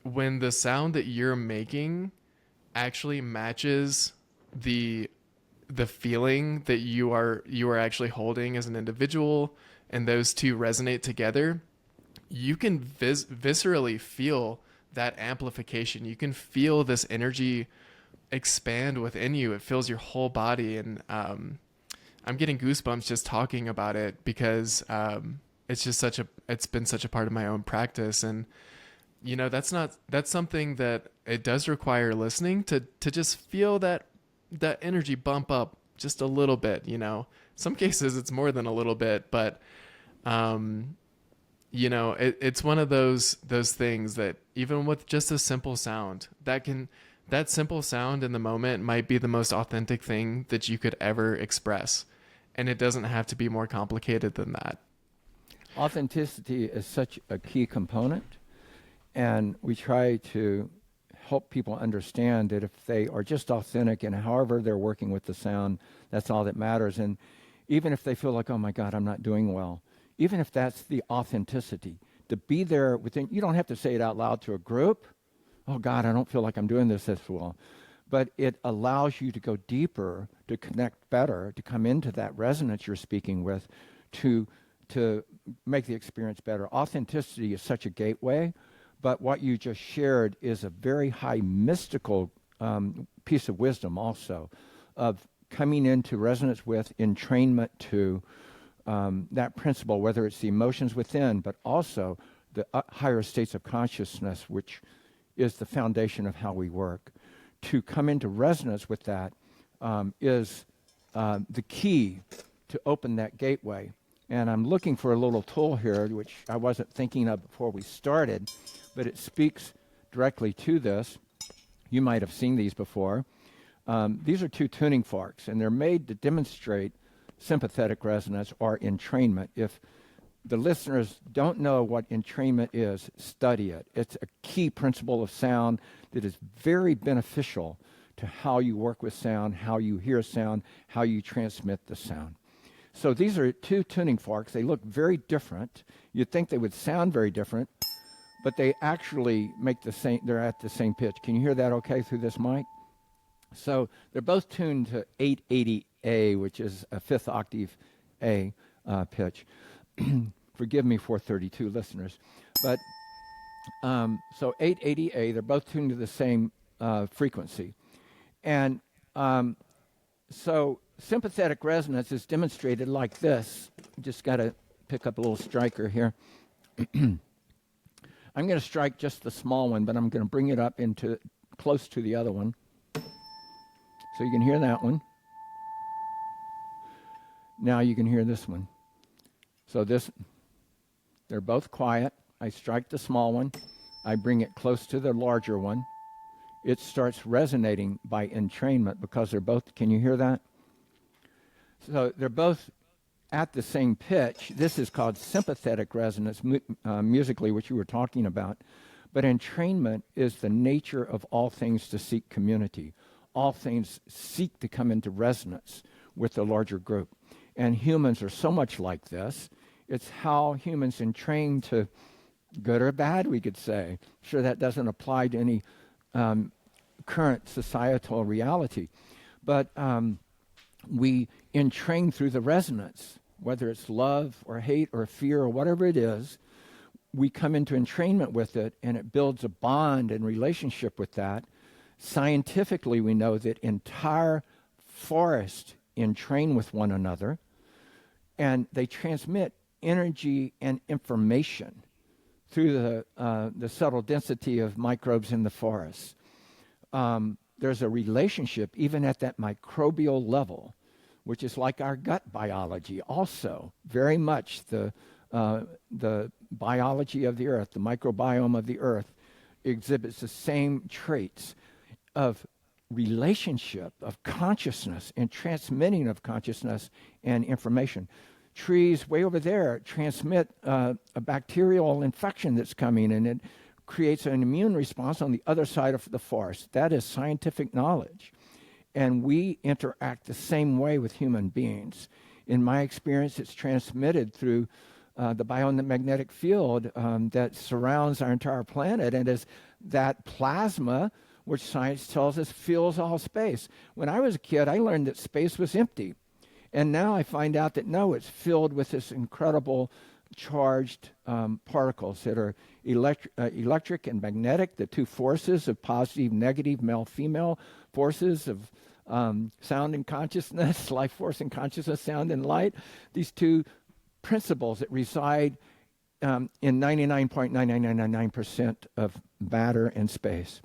the sound that you're making actually matches the feeling that you are actually holding as an individual, and those two resonate together, you can viscerally feel that amplification. You can feel this energy expand within you. It fills your whole body, and I'm getting goosebumps just talking about it, because it's been such a part of my own practice. And that's something that it does require listening to just feel that energy bump up just a little bit. Some cases it's more than a little bit, but it's one of those things that even with just a simple sound, that simple sound in the moment might be the most authentic thing that you could ever express, and it doesn't have to be more complicated than that. Authenticity is such a key component, and we try to help people understand that if they are just authentic and however they're working with the sound, that's all that matters. And even if they feel like, oh my God, I'm not doing well, even if that's the authenticity, to be there within, you don't have to say it out loud to a group. Oh God, I don't feel like I'm doing this as well. But it allows you to go deeper, to connect better, to come into that resonance you're speaking with, to make the experience better. Authenticity is such a gateway. But what you just shared is a very high mystical piece of wisdom also, of coming into resonance with, entrainment to that principle, whether it's the emotions within, but also the higher states of consciousness, which is the foundation of how we work, to come into resonance with that is the key to open that gateway. And I'm looking for a little tool here, which I wasn't thinking of before we started, but it speaks directly to this. You might have seen these before. These are two tuning forks, and they're made to demonstrate sympathetic resonance or entrainment. If the listeners don't know what entrainment is, study it. It's a key principle of sound that is very beneficial to how you work with sound, how you hear sound, how you transmit the sound. So these are two tuning forks. They look very different. You'd think they would sound very different, but they actually make the same, they're at the same pitch. Can you hear that okay through this mic? So they're both tuned to 880A, which is a fifth octave A pitch. Forgive me, 432 listeners. But so 880A, they're both tuned to the same frequency. And so sympathetic resonance is demonstrated like this. Just got to pick up a little striker here. I'm going to strike just the small one, but I'm going to bring it up into close to the other one. So you can hear that one. Now you can hear this one. So they're both quiet. I strike the small one. I bring it close to the larger one. It starts resonating by entrainment because they're both, can you hear that? So they're both at the same pitch. This is called sympathetic resonance musically, which you were talking about. But entrainment is the nature of all things to seek community. All things seek to come into resonance with the larger group. And humans are so much like this. It's how humans entrain to good or bad, we could say. Sure, that doesn't apply to any current societal reality. But we entrain through the resonance, whether it's love or hate or fear or whatever it is. We come into entrainment with it, and it builds a bond and relationship with that. Scientifically, we know that entire forests entrain with one another, and they transmit energy and information through the subtle density of microbes in the forest. There's a relationship even at that microbial level, which is like our gut biology also. Very much the biology of the earth, the microbiome of the earth, exhibits the same traits of relationship, of consciousness, and transmitting of consciousness and information. Trees way over there transmit a bacterial infection that's coming, and it creates an immune response on the other side of the forest. That is scientific knowledge. And we interact the same way with human beings. In my experience, it's transmitted through the biomagnetic field that surrounds our entire planet, and is that plasma, which science tells us fills all space. When I was a kid, I learned that space was empty. And now I find out that no, it's filled with this incredible charged particles that are electric and magnetic, the two forces of positive, negative, male-female forces of sound and consciousness, life force and consciousness, sound and light. These two principles that reside in 99.9999% of matter and space.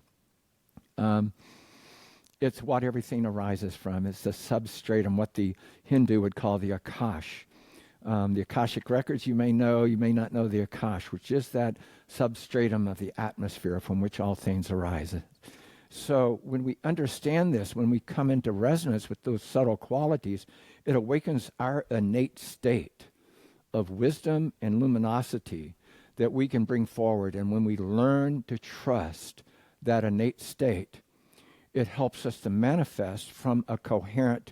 It's what everything arises from. It's the substratum, what the Hindu would call the Akash. The Akashic records, you may know, you may not know the Akash, which is that substratum of the atmosphere from which all things arise. So when we understand this, when we come into resonance with those subtle qualities, it awakens our innate state of wisdom and luminosity that we can bring forward. And when we learn to trust that innate state, it helps us to manifest from a coherent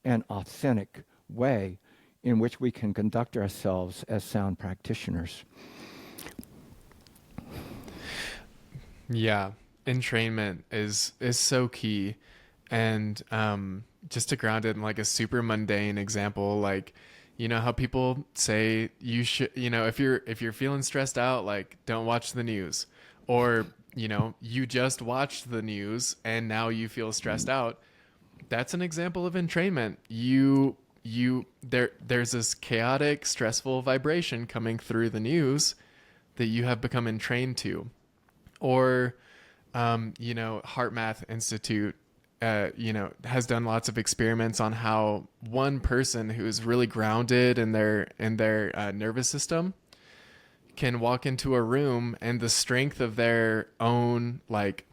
and authentic way in which we can conduct ourselves as sound practitioners. Yeah, entrainment is so key. And just to ground it in like a super mundane example, like, you know how people say you should, you know, if you're feeling stressed out, like, don't watch the news. Or, you know, you just watched the news and now you feel stressed out. That's an example of entrainment. There's this chaotic, stressful vibration coming through the news that you have become entrained to. Or Heart Math Institute, has done lots of experiments on how one person who is really grounded in their nervous system can walk into a room, and the strength of their own, like,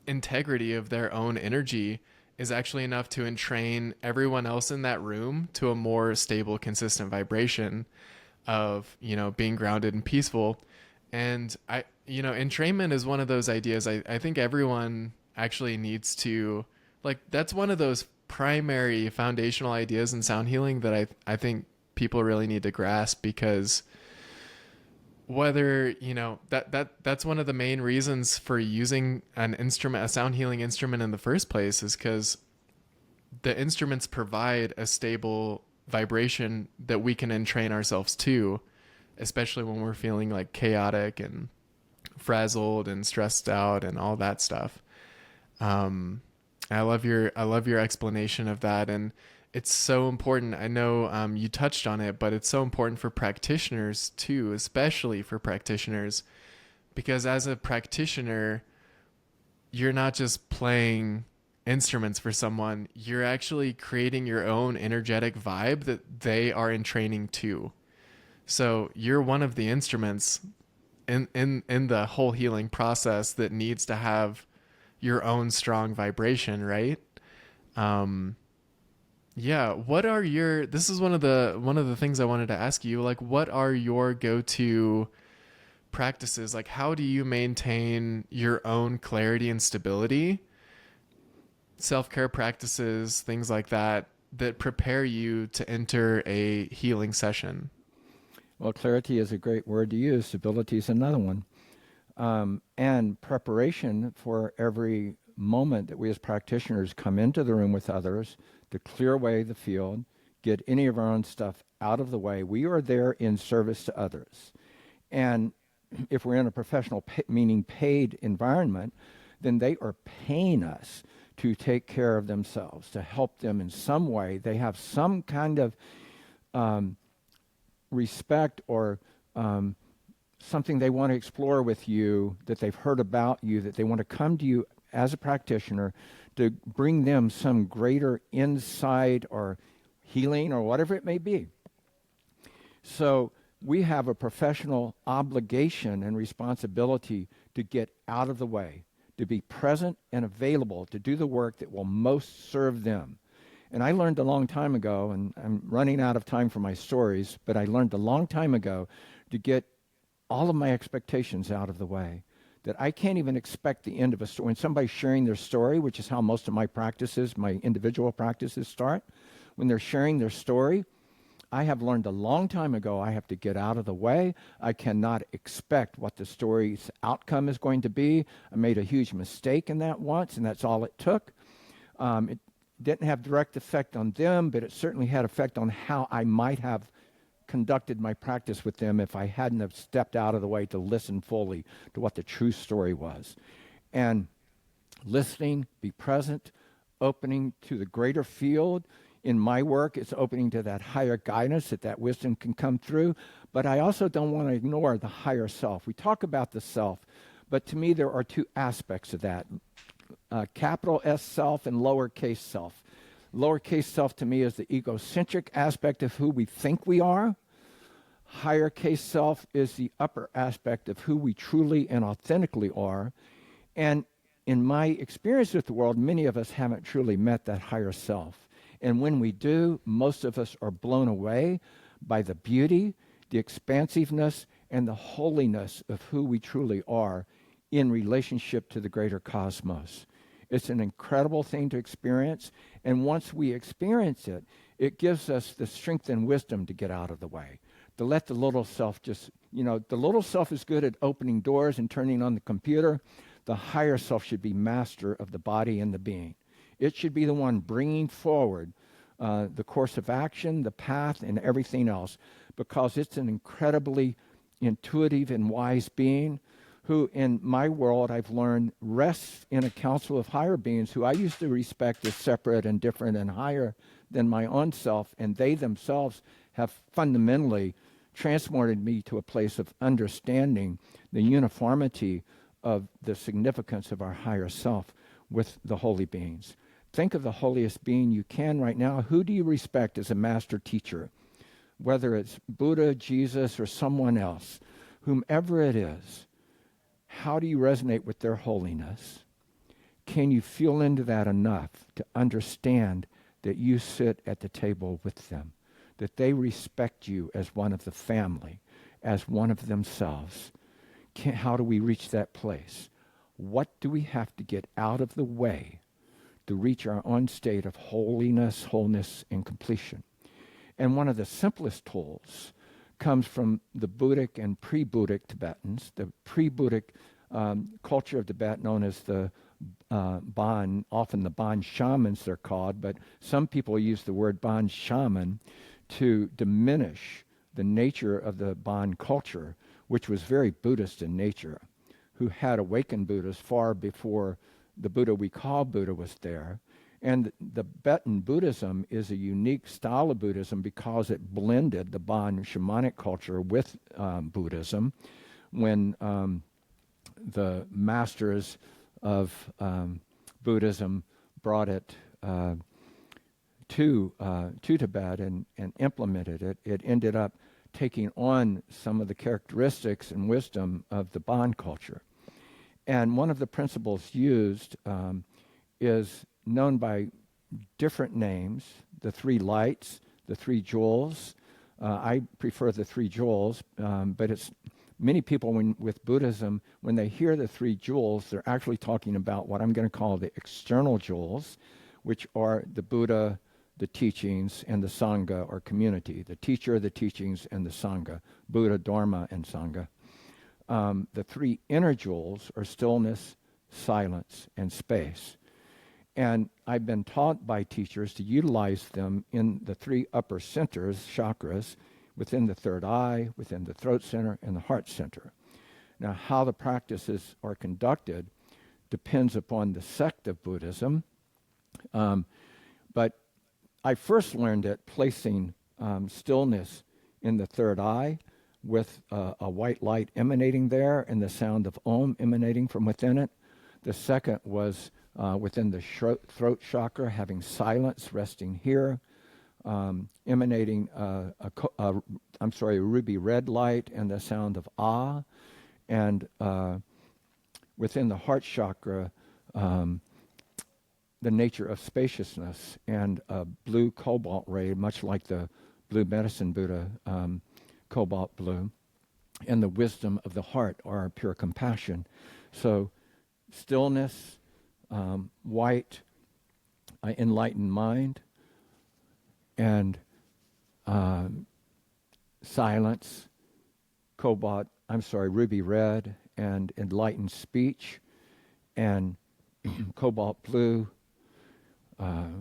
integrity of their own energy is actually enough to entrain everyone else in that room to a more stable, consistent vibration of, being grounded and peaceful. And entrainment is one of those ideas I think everyone actually needs to, like, that's one of those primary foundational ideas in sound healing that I think people really need to grasp, because whether that's one of the main reasons for using a sound healing instrument in the first place, is because the instruments provide a stable vibration that we can entrain ourselves to, especially when we're feeling like chaotic and frazzled and stressed out and all that stuff. I love your explanation of that, and it's so important. I know you touched on it, but it's so important for practitioners too, especially for practitioners, because as a practitioner, you're not just playing instruments for someone, you're actually creating your own energetic vibe that they are in training to. So you're one of the instruments in the whole healing process that needs to have your own strong vibration, right? What are this is one of the things I wanted to ask you, like, what are your go-to practices? Like, how do you maintain your own clarity and stability? Self-care practices, things like that prepare you to enter a healing session. Well, clarity is a great word to use. Stability is another one. And preparation for every moment that we as practitioners come into the room with others to clear away the field, get any of our own stuff out of the way. We are there in service to others. And if we're in a professional, meaning paid environment, then they are paying us to take care of themselves, to help them in some way. They have some kind of respect or something they want to explore with you, that they've heard about you, that they want to come to you as a practitioner to bring them some greater insight or healing or whatever it may be. So we have a professional obligation and responsibility to get out of the way, to be present and available to do the work that will most serve them. And I learned a long time ago, and I'm running out of time for my stories, but I learned a long time ago to get all of my expectations out of the way, that I can't even expect the end of a story. When somebody's sharing their story, which is how most of my practices, my individual practices start, when they're sharing their story, I have learned a long time ago I have to get out of the way. I cannot expect what the story's outcome is going to be. I made a huge mistake in that once, and that's all it took. It didn't have direct effect on them, but it certainly had effect on how I might have conducted my practice with them if I hadn't have stepped out of the way to listen fully to what the true story was. And listening, be present, opening to the greater field. In my work, it's opening to that higher guidance, that wisdom can come through. But I also don't want to ignore the higher self. We talk about the self, but to me there are two aspects of that. Capital S self and lowercase self. Lowercase self to me is the egocentric aspect of who we think we are. Higher case self is the upper aspect of who we truly and authentically are. And in my experience with the world, many of us haven't truly met that higher self. And when we do, most of us are blown away by the beauty, the expansiveness, and the holiness of who we truly are in relationship to the greater cosmos. It's an incredible thing to experience. And once we experience it, it gives us the strength and wisdom to get out of the way, to let the little self just, the little self is good at opening doors and turning on the computer. The higher self should be master of the body and the being. It should be the one bringing forward the course of action, the path, and everything else, because it's an incredibly intuitive and wise being who, in my world, I've learned rests in a council of higher beings who I used to respect as separate and different and higher than my own self, and they themselves have fundamentally transported me to a place of understanding the uniformity of the significance of our higher self with the holy beings. Think of the holiest being you can right now. Who do you respect as a master teacher? Whether it's Buddha, Jesus, or someone else, whomever it is, how do you resonate with their holiness? Can you feel into that enough to understand that you sit at the table with them, that they respect you as one of the family, as one of themselves? How do we reach that place? What do we have to get out of the way to reach our own state of holiness, wholeness, and completion? And one of the simplest tools comes from the Buddhic and pre-Buddhic Tibetans. The pre-Buddhic culture of Tibet, known as the Bon, often the Bon shamans they're called, but some people use the word Bon shaman to diminish the nature of the Bon culture, which was very Buddhist in nature, who had awakened Buddhas far before the Buddha we call Buddha was there. And the Tibetan Buddhism is a unique style of Buddhism because it blended the Bon shamanic culture with Buddhism. When the masters of Buddhism brought it to Tibet and implemented it, it ended up taking on some of the characteristics and wisdom of the Bon culture. And one of the principles used is known by different names: the three lights, the three jewels. I prefer the three jewels, but it's many people with Buddhism, when they hear the three jewels, they're actually talking about what I'm going to call the external jewels, which are the Buddha, the teachings, and the Sangha, or community. The teacher, the teachings, and the Sangha. Buddha, Dharma, and Sangha. The three inner jewels are stillness, silence, and space. And I've been taught by teachers to utilize them in the three upper centers, chakras, within the third eye, within the throat center, and the heart center. Now, how the practices are conducted depends upon the sect of Buddhism. But I first learned it placing stillness in the third eye with a white light emanating there and the sound of Om emanating from within it. The second was within the throat chakra, having silence resting here, emanating a ruby red light and the sound of Ah. And within the heart chakra, the nature of spaciousness and a blue cobalt ray, much like the blue medicine Buddha, cobalt blue, and the wisdom of the heart, or pure compassion. So stillness, white, enlightened mind, and silence, ruby red, and enlightened speech, and cobalt blue,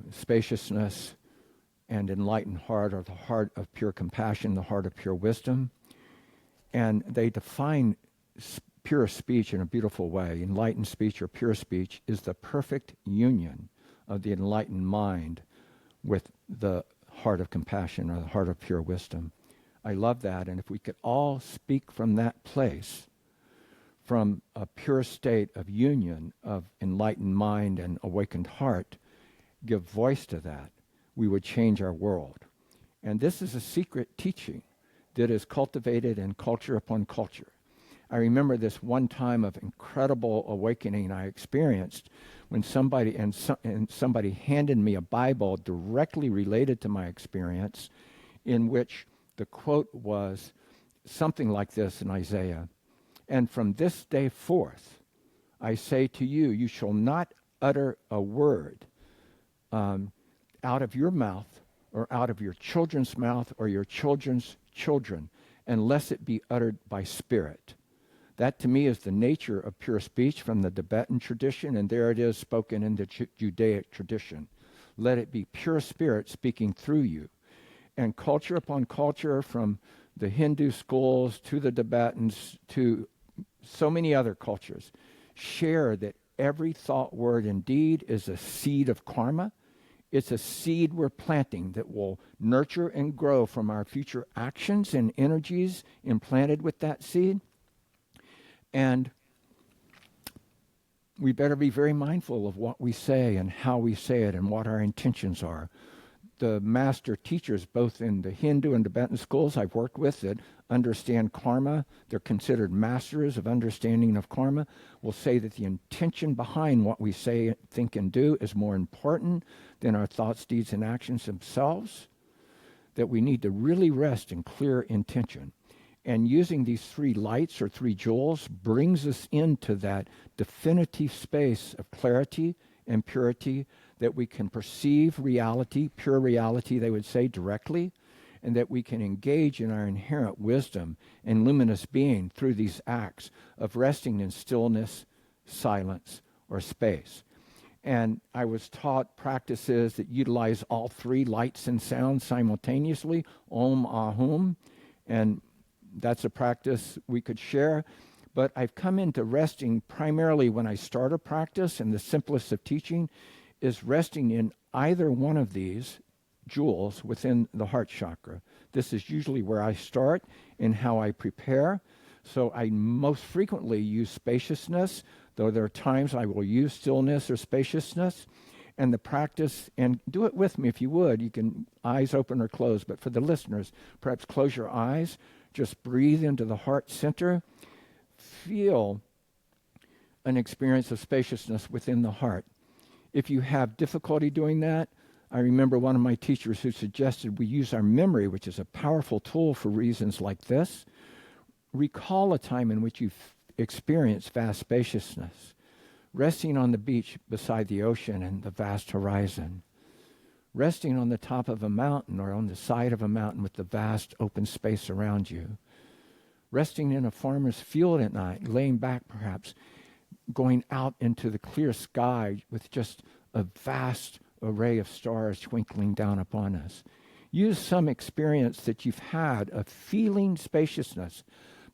spaciousness, and enlightened heart, or the heart of pure compassion, the heart of pure wisdom. And they define pure speech in a beautiful way. Enlightened speech, or pure speech, is the perfect union of the enlightened mind with the heart of compassion, or the heart of pure wisdom. I love that. And if we could all speak from that place, from a pure state of union of enlightened mind and awakened heart, give voice to that, we would change our world. And this is a secret teaching that is cultivated in culture upon culture. I remember this one time of incredible awakening I experienced when somebody handed me a Bible directly related to my experience, in which the quote was something like this in Isaiah: "And from this day forth, I say to you, you shall not utter a word out of your mouth, or out of your children's mouth, or your children's children, unless it be uttered by spirit." That to me is the nature of pure speech from the Tibetan tradition, and there it is spoken in the Judaic tradition. Let it be pure spirit speaking through you. And culture upon culture, from the Hindu schools to the Tibetans to so many other cultures, share that every thought, word, and deed is a seed of karma. It's a seed we're planting that will nurture and grow from our future actions and energies implanted with that seed. And We better be very mindful of what we say and how we say it and what our intentions are. The master teachers, both in the Hindu and Tibetan schools I've worked with that understand karma, they're considered masters of understanding of karma, will say that the intention behind what we say, think, and do is more important than our thoughts, deeds, and actions themselves, that we need to really rest in clear intention. And using these three lights or three jewels brings us into that definitive space of clarity and purity, that we can perceive reality, pure reality, they would say, directly, and that we can engage in our inherent wisdom and luminous being through these acts of resting in stillness, silence, or space. And I was taught practices that utilize all three lights and sounds simultaneously, Om, Ahum, and that's a practice we could share. But I've come into resting primarily when I start a practice, and the simplest of teaching is resting in either one of these jewels within the heart chakra. This is usually where I start and how I prepare. So I most frequently use spaciousness, though there are times I will use stillness or spaciousness. And the practice, and do it with me if you would, you can eyes open or closed, but for the listeners, perhaps close your eyes, just breathe into the heart center, feel an experience of spaciousness within the heart. If you have difficulty doing that, I remember one of my teachers who suggested we use our memory, which is a powerful tool for reasons like this. Recall a time in which you've experienced vast spaciousness, resting on the beach beside the ocean and the vast horizon, resting on the top of a mountain or on the side of a mountain with the vast open space around you, resting in a farmer's field at night, laying back perhaps, going out into the clear sky with just a vast array of stars twinkling down upon us. Use some experience that you've had of feeling spaciousness,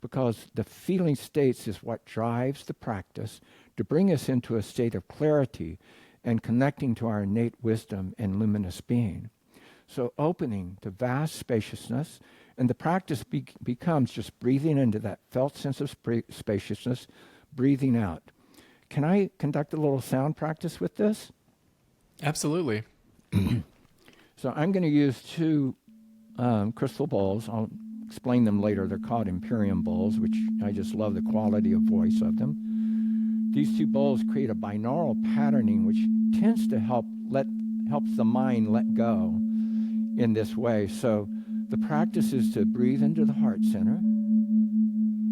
because the feeling states is what drives the practice to bring us into a state of clarity and connecting to our innate wisdom and luminous being. So opening to vast spaciousness, and the practice becomes just breathing into that felt sense of spaciousness, breathing out. Can I conduct a little sound practice with this? Absolutely. So I'm going to use two crystal bowls. I'll explain them later. They're called Imperium bowls, which I just love the quality of voice of them. These two bowls create a binaural patterning, which tends to helps the mind let go in this way. So the practice is to breathe into the heart center,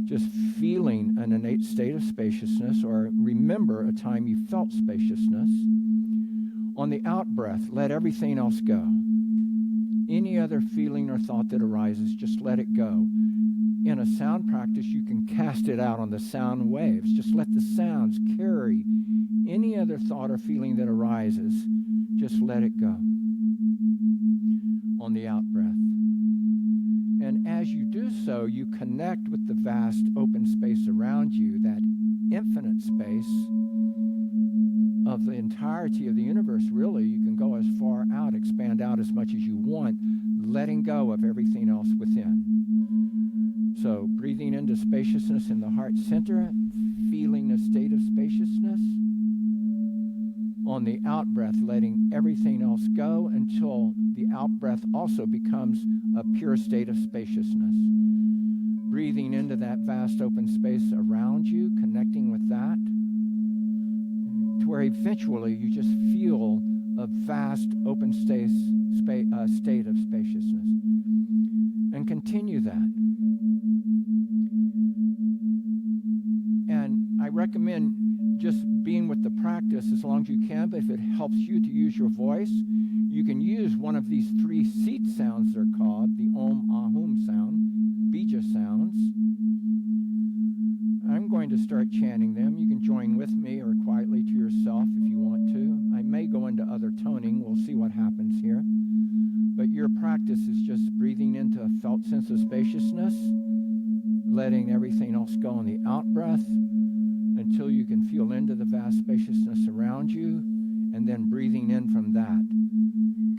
just feeling an innate state of spaciousness, or remember a time you felt spaciousness. On the out breath, let everything else go. Any other feeling or thought that arises, just let it go. In a sound practice, you can cast it out on the sound waves. Just let the sounds carry any other thought or feeling that arises. Just let it go on the out breath. And as you do so, you connect with the vast open space around you, that infinite space of the entirety of the universe, really. You can go as far out, expand out as much as you want, letting go of everything else within. So breathing into spaciousness in the heart center, feeling a state of spaciousness. On the out breath, letting everything else go until the out breath also becomes a pure state of spaciousness. Breathing into that vast open space around you, connecting with that, to where eventually you just feel a vast open state of spaciousness. And continue that. And I recommend just being with the practice as long as you can, but if it helps you to use your voice, you can use one of these three seed sounds, they're called, the Om, Ahum sound, Bija sounds. I'm going to start chanting them. You can join with me or quietly to yourself if you want to. I may go into other toning. We'll see what happens here. But your practice is just breathing into a felt sense of spaciousness, letting everything else go on the out breath until you can feel into the vast spaciousness around you, and then breathing in from that,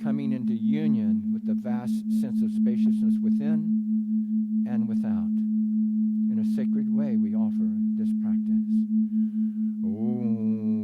coming into union with the vast sense of spaciousness within and without. In a sacred way, we offer this practice. Om.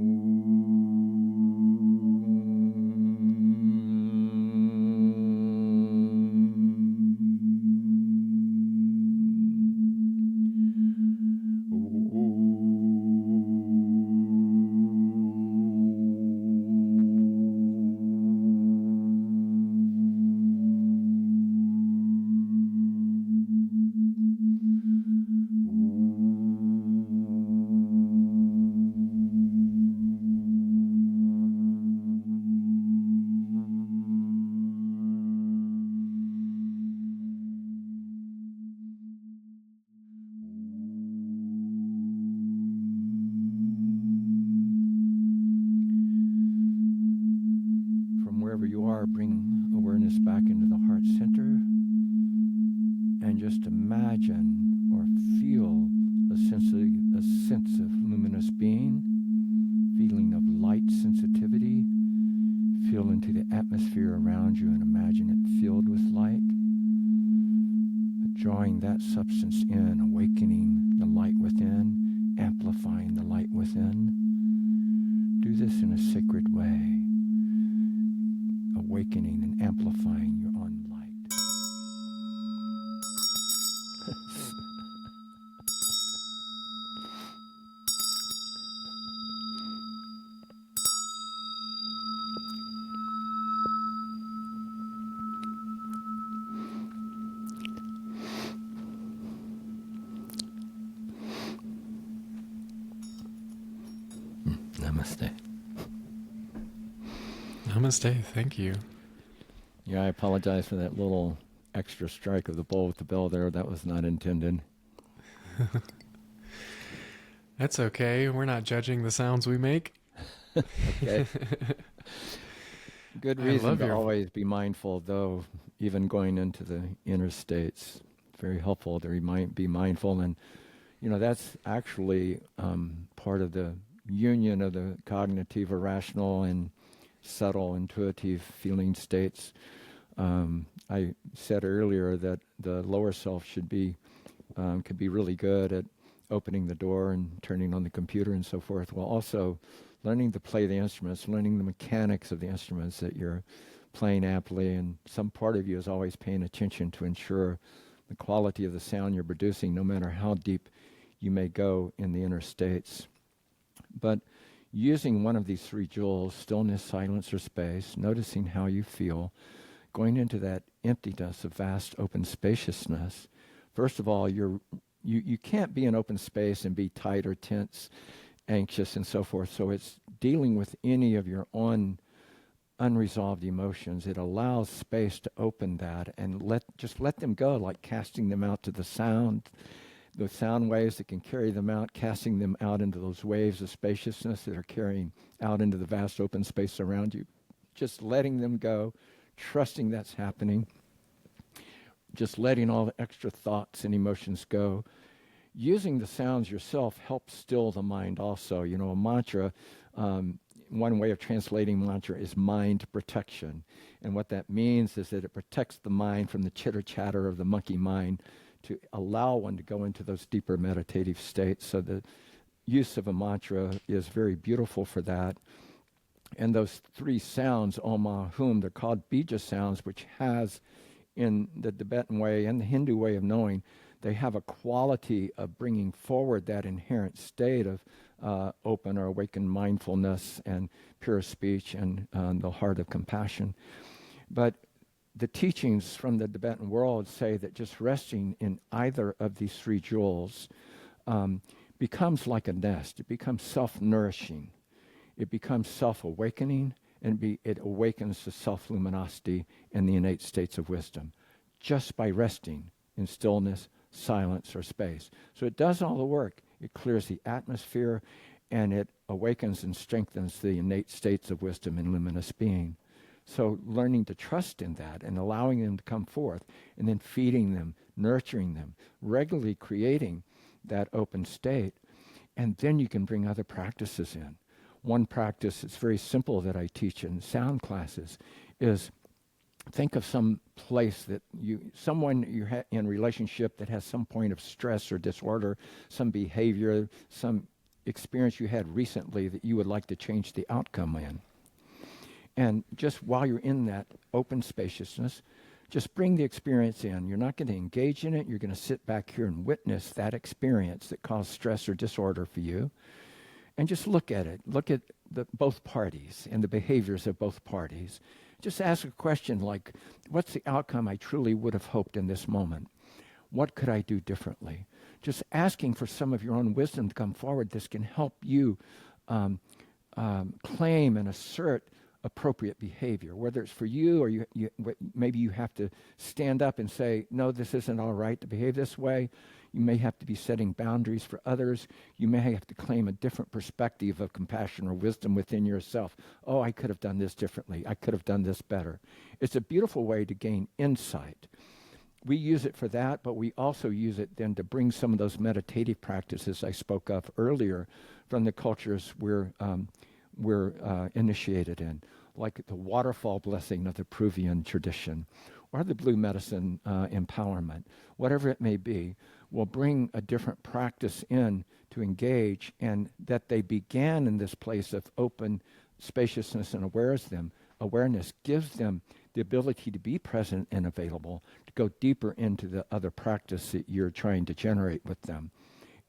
more, bring awareness back into the heart center and just imagine or feel a sense of luminous being, feeling of light sensitivity. Feel into the atmosphere around you and imagine it filled with light. But drawing that substance in, awakening the light within, amplifying the light within. Do this in a sacred way, awakening and amplifying your own light. Namaste. Namaste. Thank you. Yeah, I apologize for that little extra strike of the bowl with the bell there. That was not intended. That's okay. We're not judging the sounds we make. Okay. Good reason to always be mindful, though, even going into the inner states. Very helpful to be mindful. And, that's actually part of the union of the cognitive, irrational, and subtle, intuitive feeling states. I said earlier that the lower self could be really good at opening the door and turning on the computer and so forth, while also learning to play the instruments, learning the mechanics of the instruments that you're playing aptly, and some part of you is always paying attention to ensure the quality of the sound you're producing, no matter how deep you may go in the inner states. But using one of these three jewels, stillness, silence, or space, noticing how you feel, going into that emptiness of vast open spaciousness. First of all, you can't be in open space and be tight or tense, anxious, and so forth. So it's dealing with any of your own unresolved emotions. It allows space to open that and let them go, like casting them out to the sound waves that can carry them out, casting them out into those waves of spaciousness that are carrying out into the vast open space around you. Just letting them go, trusting that's happening, just letting all the extra thoughts and emotions go. Using the sounds yourself helps still the mind also. A mantra, one way of translating mantra is mind protection. And what that means is that it protects the mind from the chitter-chatter of the monkey mind to allow one to go into those deeper meditative states. So the use of a mantra is very beautiful for that. And those three sounds, Om, Ah, Hum, they're called bija sounds, which has, in the Tibetan way and the Hindu way of knowing, they have a quality of bringing forward that inherent state of open or awakened mindfulness and pure speech and the heart of compassion. But the teachings from the Tibetan world say that just resting in either of these three jewels becomes like a nest. It becomes self-nourishing. It becomes self-awakening, and it awakens the self-luminosity and the innate states of wisdom just by resting in stillness, silence, or space. So it does all the work. It clears the atmosphere, and it awakens and strengthens the innate states of wisdom and luminous being. So learning to trust in that and allowing them to come forth, and then feeding them, nurturing them, regularly creating that open state, and then you can bring other practices in. One practice that's very simple that I teach in sound classes is think of some place that someone you're in relationship that has some point of stress or disorder, some behavior, some experience you had recently that you would like to change the outcome in. And just while you're in that open spaciousness, just bring the experience in. You're not going to engage in it. You're going to sit back here and witness that experience that caused stress or disorder for you. And just look at it. Look at both parties and the behaviors of both parties. Just ask a question like, what's the outcome I truly would have hoped in this moment? What could I do differently? Just asking for some of your own wisdom to come forward. This can help you claim and assert appropriate behavior, whether it's for you or maybe you have to stand up and say, no, this isn't all right to behave this way. You may have to be setting boundaries for others. You may have to claim a different perspective of compassion or wisdom within yourself. Oh, I could have done this differently. I could have done this better. It's a beautiful way to gain insight. We use it for that, but we also use it then to bring some of those meditative practices I spoke of earlier from the cultures we're initiated in, like the waterfall blessing of the Peruvian tradition, or the blue medicine empowerment, whatever it may be. Will bring a different practice in to engage, and that they began in this place of open spaciousness and awareness gives them the ability to be present and available, to go deeper into the other practice that you're trying to generate with them.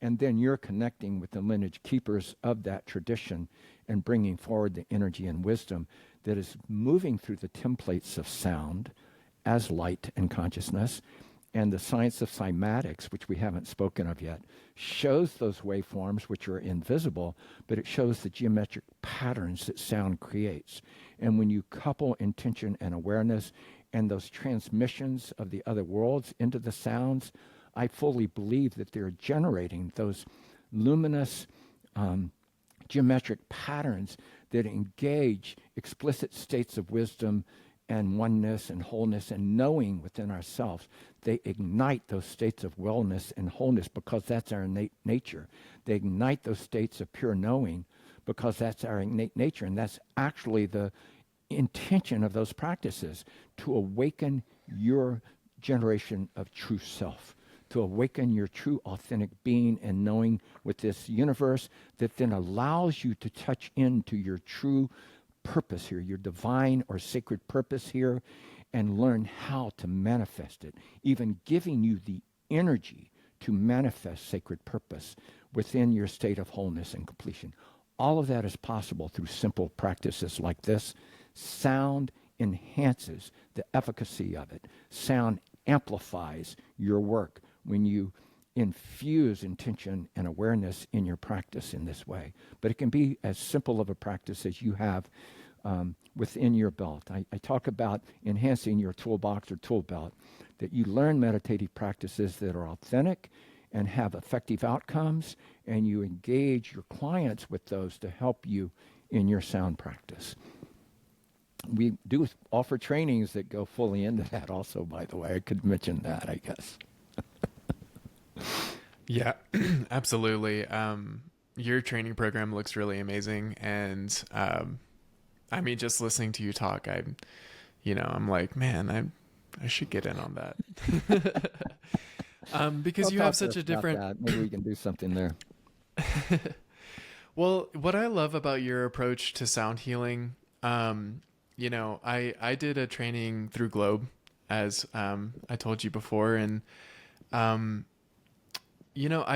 And then you're connecting with the lineage keepers of that tradition and bringing forward the energy and wisdom that is moving through the templates of sound as light and consciousness. And the science of cymatics, which we haven't spoken of yet, shows those waveforms which are invisible, but it shows the geometric patterns that sound creates. And when you couple intention and awareness and those transmissions of the other worlds into the sounds, I fully believe that they're generating those luminous geometric patterns that engage explicit states of wisdom and oneness and wholeness and knowing within ourselves. They ignite those states of wellness and wholeness because that's our innate nature. They ignite those states of pure knowing because that's our innate nature. And that's actually the intention of those practices, to awaken your generation of true self, to awaken your true authentic being and knowing with this universe that then allows you to touch into your true purpose here, your divine or sacred purpose here, and learn how to manifest it, even giving you the energy to manifest sacred purpose within your state of wholeness and completion. All of that is possible through simple practices like this. Sound enhances the efficacy of it. Sound amplifies your work when you infuse intention and awareness in your practice in this way. But it can be as simple of a practice as you have within your belt. I talk about enhancing your toolbox or tool belt, that you learn meditative practices that are authentic and have effective outcomes, and you engage your clients with those to help you in your sound practice. We do offer trainings that go fully into that also, by the way. I could mention that, I guess. Yeah, absolutely. Your training program looks really amazing. And I mean, just listening to you talk, I'm like, man, I should get in on that. Because you have such a different... That. Maybe we can do something there. Well, what I love about your approach to sound healing, I did a training through Globe, as I told you before, and I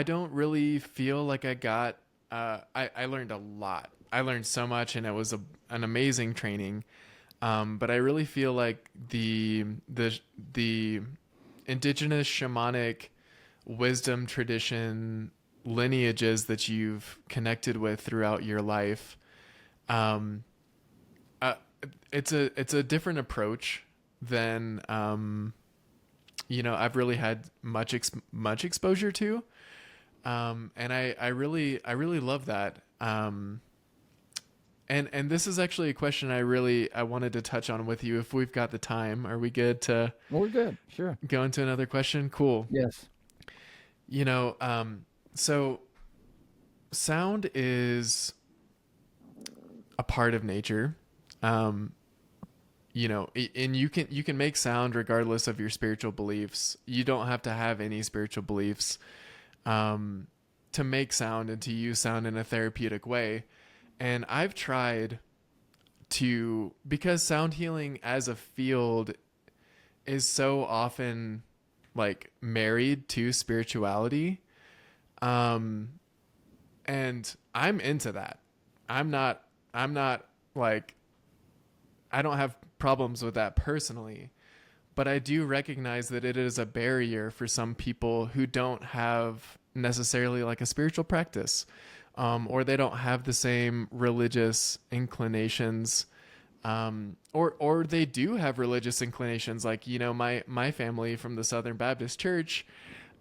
don't really feel like I got. I learned a lot. I learned so much, and it was an amazing training. But I really feel like the indigenous shamanic wisdom tradition lineages that you've connected with throughout your life, it's a different approach than I've really had much exposure to, and I really love that. And this is actually a question I wanted to touch on with you if we've got the time. Are we good to? Well, we're good. Sure. Go into another question. Cool. Yes. So sound is a part of nature. And you can make sound regardless of your spiritual beliefs. You don't have to have any spiritual beliefs to make sound and to use sound in a therapeutic way. And I've tried because sound healing as a field is so often like married to spirituality. And I'm into that. I'm not like, I don't have problems with that personally, but I do recognize that it is a barrier for some people who don't have necessarily like a spiritual practice, or they don't have the same religious inclinations or they do have religious inclinations. Like, my family from the Southern Baptist Church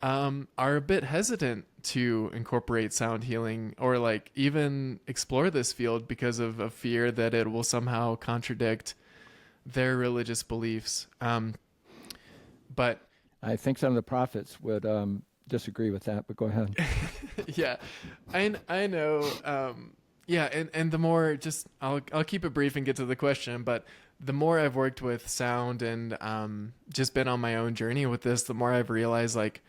are a bit hesitant to incorporate sound healing or like even explore this field because of a fear that it will somehow contradict their religious beliefs. But I think some of the prophets would disagree with that, but go ahead. yeah, I know. Yeah, and the more, just I'll keep it brief and get to the question, but the more I've worked with sound and just been on my own journey with this, the more I've realized, like,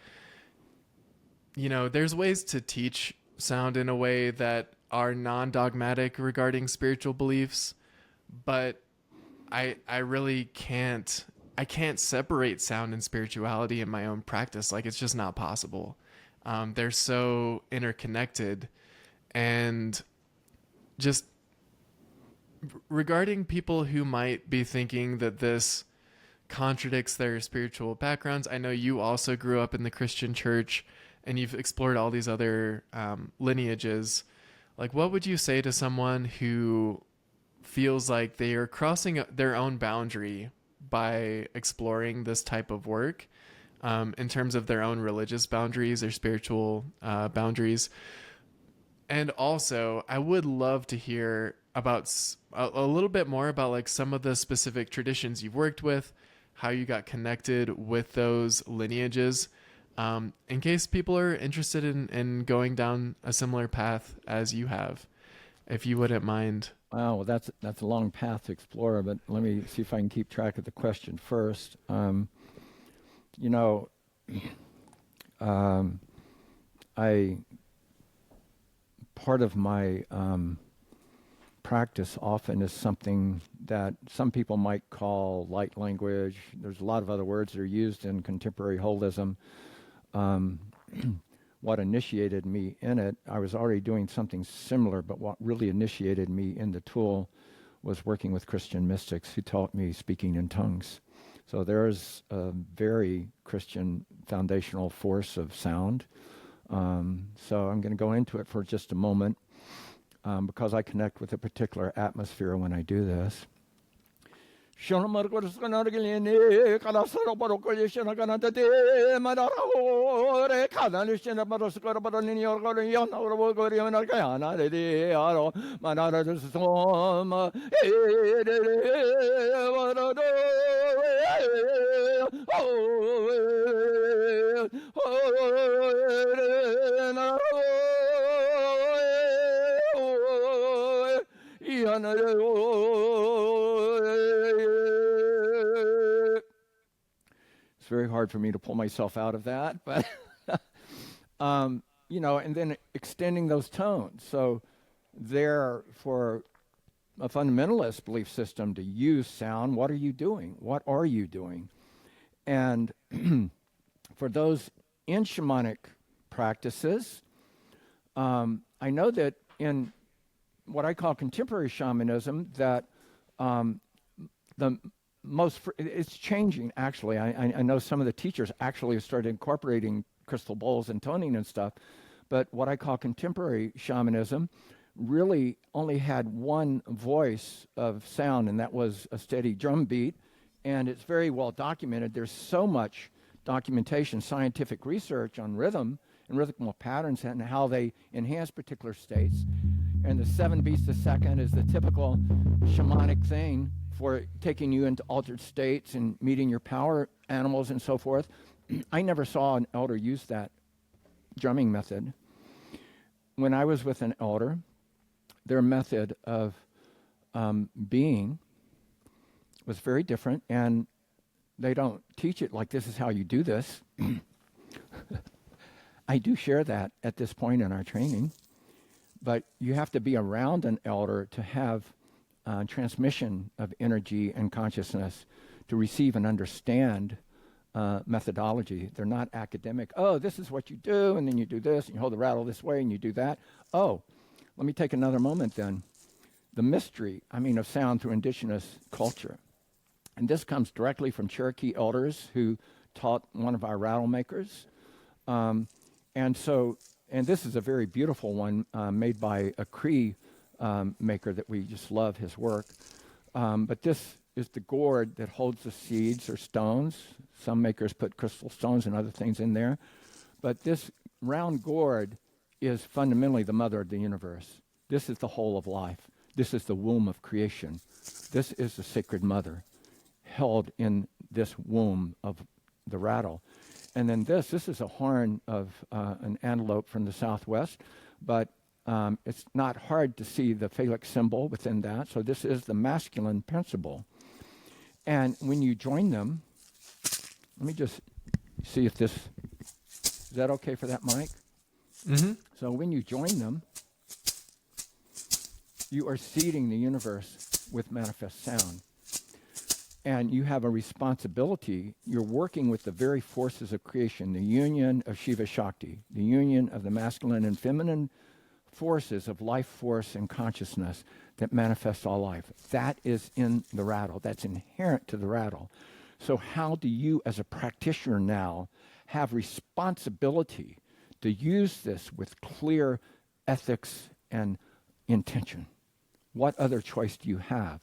there's ways to teach sound in a way that are non-dogmatic regarding spiritual beliefs, but I really can't separate sound and spirituality in my own practice. Like, it's just not possible. They're so interconnected. And just regarding people who might be thinking that this contradicts their spiritual backgrounds, I know you also grew up in the Christian church and you've explored all these other lineages. Like, what would you say to someone who feels like they are crossing their own boundary by exploring this type of work, in terms of their own religious boundaries or spiritual boundaries? And also, I would love to hear about a little bit more about like some of the specific traditions you've worked with, how you got connected with those lineages, in case people are interested in going down a similar path as you have, if you wouldn't mind. Wow, well, that's a long path to explore, but let me see if I can keep track of the question first. You know, I part of my practice often is something that some people might call light language. There's a lot of other words that are used in contemporary holism. What initiated me in it, I was already doing something similar, but what really initiated me in the tool was working with Christian mystics who taught me speaking in tongues. So there's a very Christian foundational force of sound. So I'm going to go into it for just a moment, because I connect with a particular atmosphere when I do this. It's very hard for me to pull myself out of that, but and then extending those tones. So there, for a fundamentalist belief system to use sound, what are you doing? What are you doing? And for those in shamanic practices, I know that in what I call contemporary shamanism, that it's changing, actually. I know some of the teachers actually have started incorporating crystal bowls and toning and stuff, but what I call contemporary shamanism really only had one voice of sound, and that was a steady drum beat, and it's very well documented. There's so much documentation, scientific research on rhythm and rhythmical patterns and how they enhance particular states. And the 7 beats a second is the typical shamanic thing for taking you into altered states and meeting your power animals and so forth. I never saw an elder use that drumming method. When I was with an elder, their method of being was very different, and they don't teach it like this is how you do this. I do share that at this point in our training, but you have to be around an elder to have transmission of energy and consciousness, to receive and understand methodology. They're not academic. Oh, this is what you do, and then you do this, and you hold the rattle this way, and you do that. Oh, let me take another moment then. The mystery, of sound through indigenous culture. And this comes directly from Cherokee elders who taught one of our rattle makers. And this is a very beautiful one made by a Cree maker that we just love his work. But this is the gourd that holds the seeds or stones. Some makers put crystal stones and other things in there. But this round gourd is fundamentally the mother of the universe. This is the whole of life. This is the womb of creation. This is the sacred mother held in this womb of the rattle. And then this is a horn of an antelope from the southwest, but it's not hard to see the phallic symbol within that. So this is the masculine principle. And when you join them, let me just see if this, is that okay for that mic? Mm-hmm. So when you join them, you are seeding the universe with manifest sound. And you have a responsibility. You're working with the very forces of creation, the union of Shiva Shakti, the union of the masculine and feminine forces of life force and consciousness that manifests all life. That is in the rattle. That's inherent to the rattle. So how do you as a practitioner now have responsibility to use this with clear ethics and intention? What other choice do you have?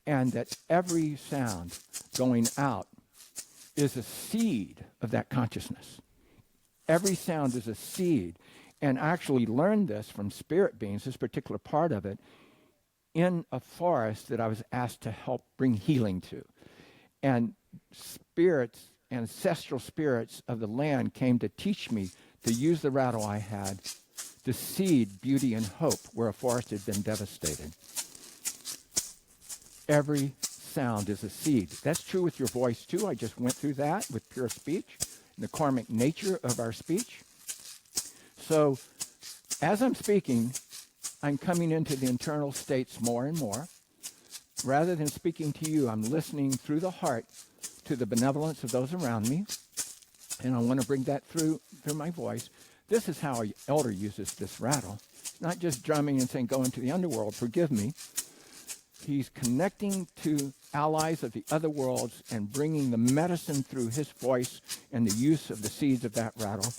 And that every sound going out is a seed of that consciousness. Every sound is a seed. And I actually learned this from spirit beings, this particular part of it, in a forest that I was asked to help bring healing to. And spirits, ancestral spirits of the land came to teach me to use the rattle I had to seed beauty and hope where a forest had been devastated. Every sound is a seed. That's true with your voice too. I just went through that with pure speech, the karmic nature of our speech. So as I'm speaking, I'm coming into the internal states more and more. Rather than speaking to you, I'm listening through the heart to the benevolence of those around me. And I want to bring that through my voice. This is how an elder uses this rattle. It's not just drumming and saying, go into the underworld, forgive me. He's connecting to allies of the other worlds and bringing the medicine through his voice and the use of the seeds of that rattle.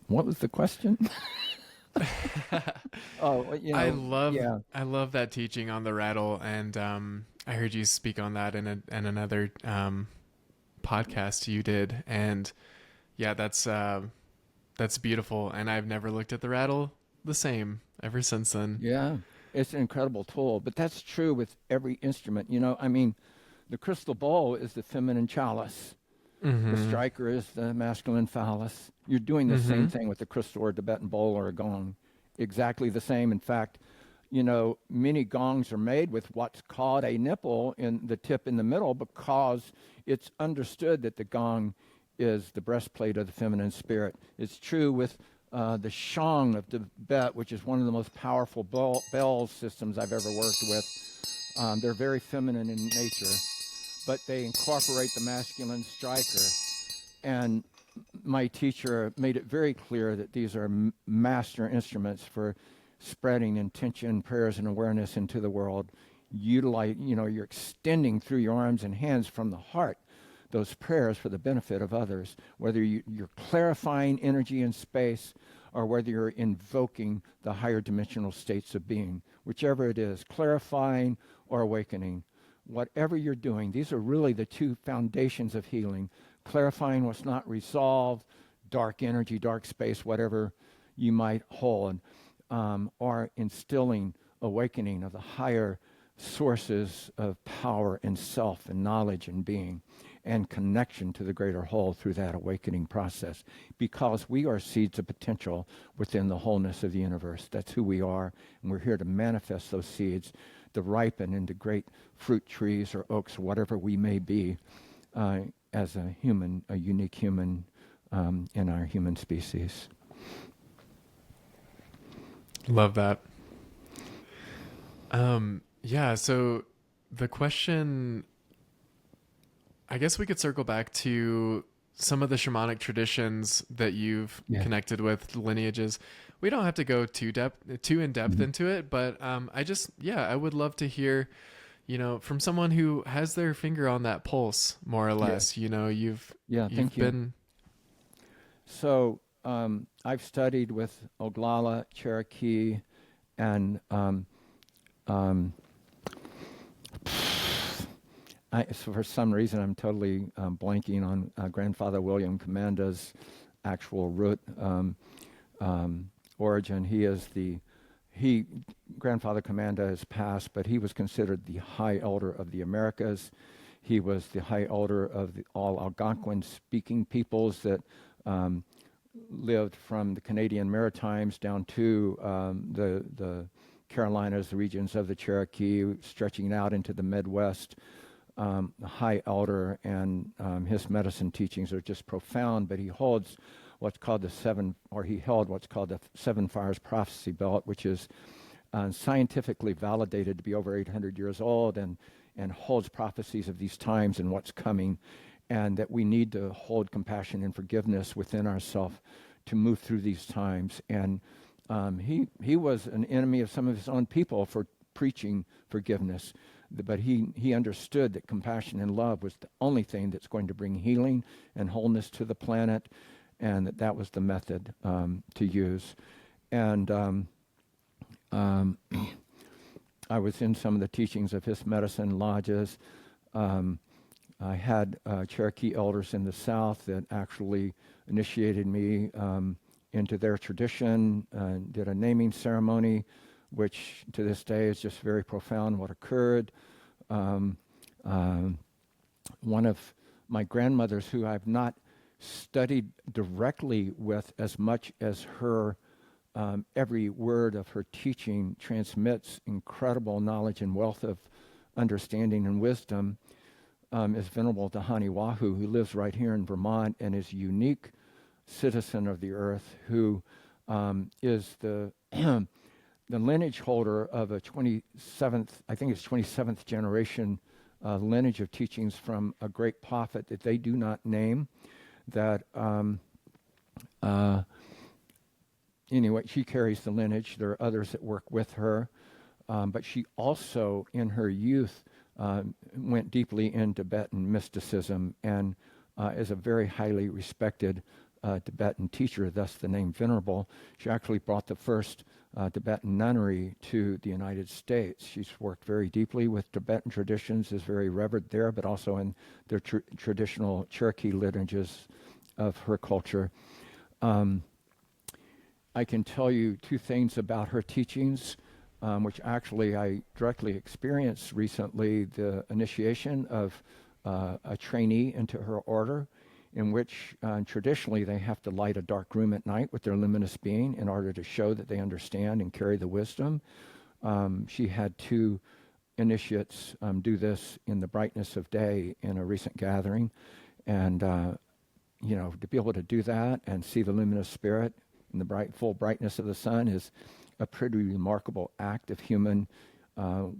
What was the question? I love that teaching on the rattle, and I heard you speak on that in another podcast you did, and yeah, that's beautiful. And I've never looked at the rattle the same ever since then. Yeah, it's an incredible tool, but that's true with every instrument. You know, I mean, the crystal bowl is the feminine chalice. Mm-hmm. The striker is the masculine phallus. You're doing the same thing with the crystal or Tibetan bowl or a gong. Exactly the same. In fact, you know, many gongs are made with what's called a nipple in the tip in the middle because it's understood that the gong is the breastplate of the feminine spirit. It's true with the shang of Tibet, which is one of the most powerful bell systems I've ever worked with. They're very feminine in nature, but they incorporate the masculine striker. And my teacher made it very clear that these are master instruments for spreading intention, prayers, and awareness into the world. Utilize, you know, you're extending through your arms and hands from the heart those prayers for the benefit of others, whether you're clarifying energy and space or whether you're invoking the higher dimensional states of being, whichever it is, clarifying or awakening. Whatever you're doing, these are really the two foundations of healing, clarifying what's not resolved, dark energy, dark space, whatever you might hold, or instilling awakening of the higher sources of power and self and knowledge and being and connection to the greater whole through that awakening process, because we are seeds of potential within the wholeness of the universe. That's who we are, and we're here to manifest those seeds to ripen into great fruit trees or oaks, whatever we may be, as a human, a unique human in our human species. Love that. Yeah, so the question, I guess we could circle back to some of the shamanic traditions that you've connected with, lineages. We don't have to go too in depth into it, but I would love to hear, from someone who has their finger on that pulse, more or less. You've been. So I've studied with Oglala, Cherokee, and so for some reason, I'm totally blanking on Grandfather William Commanda's actual root origin. Grandfather Commanda is passed, but he was considered the high elder of the Americas. He was the high elder of all Algonquin-speaking peoples that lived from the Canadian Maritimes down to the Carolinas, the regions of the Cherokee, stretching out into the Midwest. High elder, and his medicine teachings are just profound, but he holds what's called held what's called the Seven Fires Prophecy Belt, which is scientifically validated to be over 800 years old, and holds prophecies of these times and what's coming, and that we need to hold compassion and forgiveness within ourselves to move through these times. And he was an enemy of some of his own people for preaching forgiveness. But he understood that compassion and love was the only thing that's going to bring healing and wholeness to the planet, and that was the method to use. And I was in some of the teachings of his medicine lodges. I had Cherokee elders in the South that actually initiated me into their tradition, did a naming ceremony, which to this day is just very profound what occurred. One of my grandmothers, who I've not studied directly with as much as her, every word of her teaching transmits incredible knowledge and wealth of understanding and wisdom, is Venerable Tahani Wahu, who lives right here in Vermont and is a unique citizen of the earth, who is the the lineage holder of a 27th generation lineage of teachings from a great prophet that they do not name. That anyway, she carries the lineage. There are others that work with her, but she also, in her youth, went deeply in Tibetan mysticism and is a very highly respected Tibetan teacher, thus the name Venerable. She actually brought the first Tibetan nunnery to the United States. She's worked very deeply with Tibetan traditions, is very revered there, but also in their traditional Cherokee lineages of her culture. I can tell you two things about her teachings, which actually I directly experienced recently: the initiation of a trainee into her order, in which traditionally they have to light a dark room at night with their luminous being in order to show that they understand and carry the wisdom. She had two initiates do this in the brightness of day in a recent gathering. And, to be able to do that and see the luminous spirit in the full brightness of the sun is a pretty remarkable act of human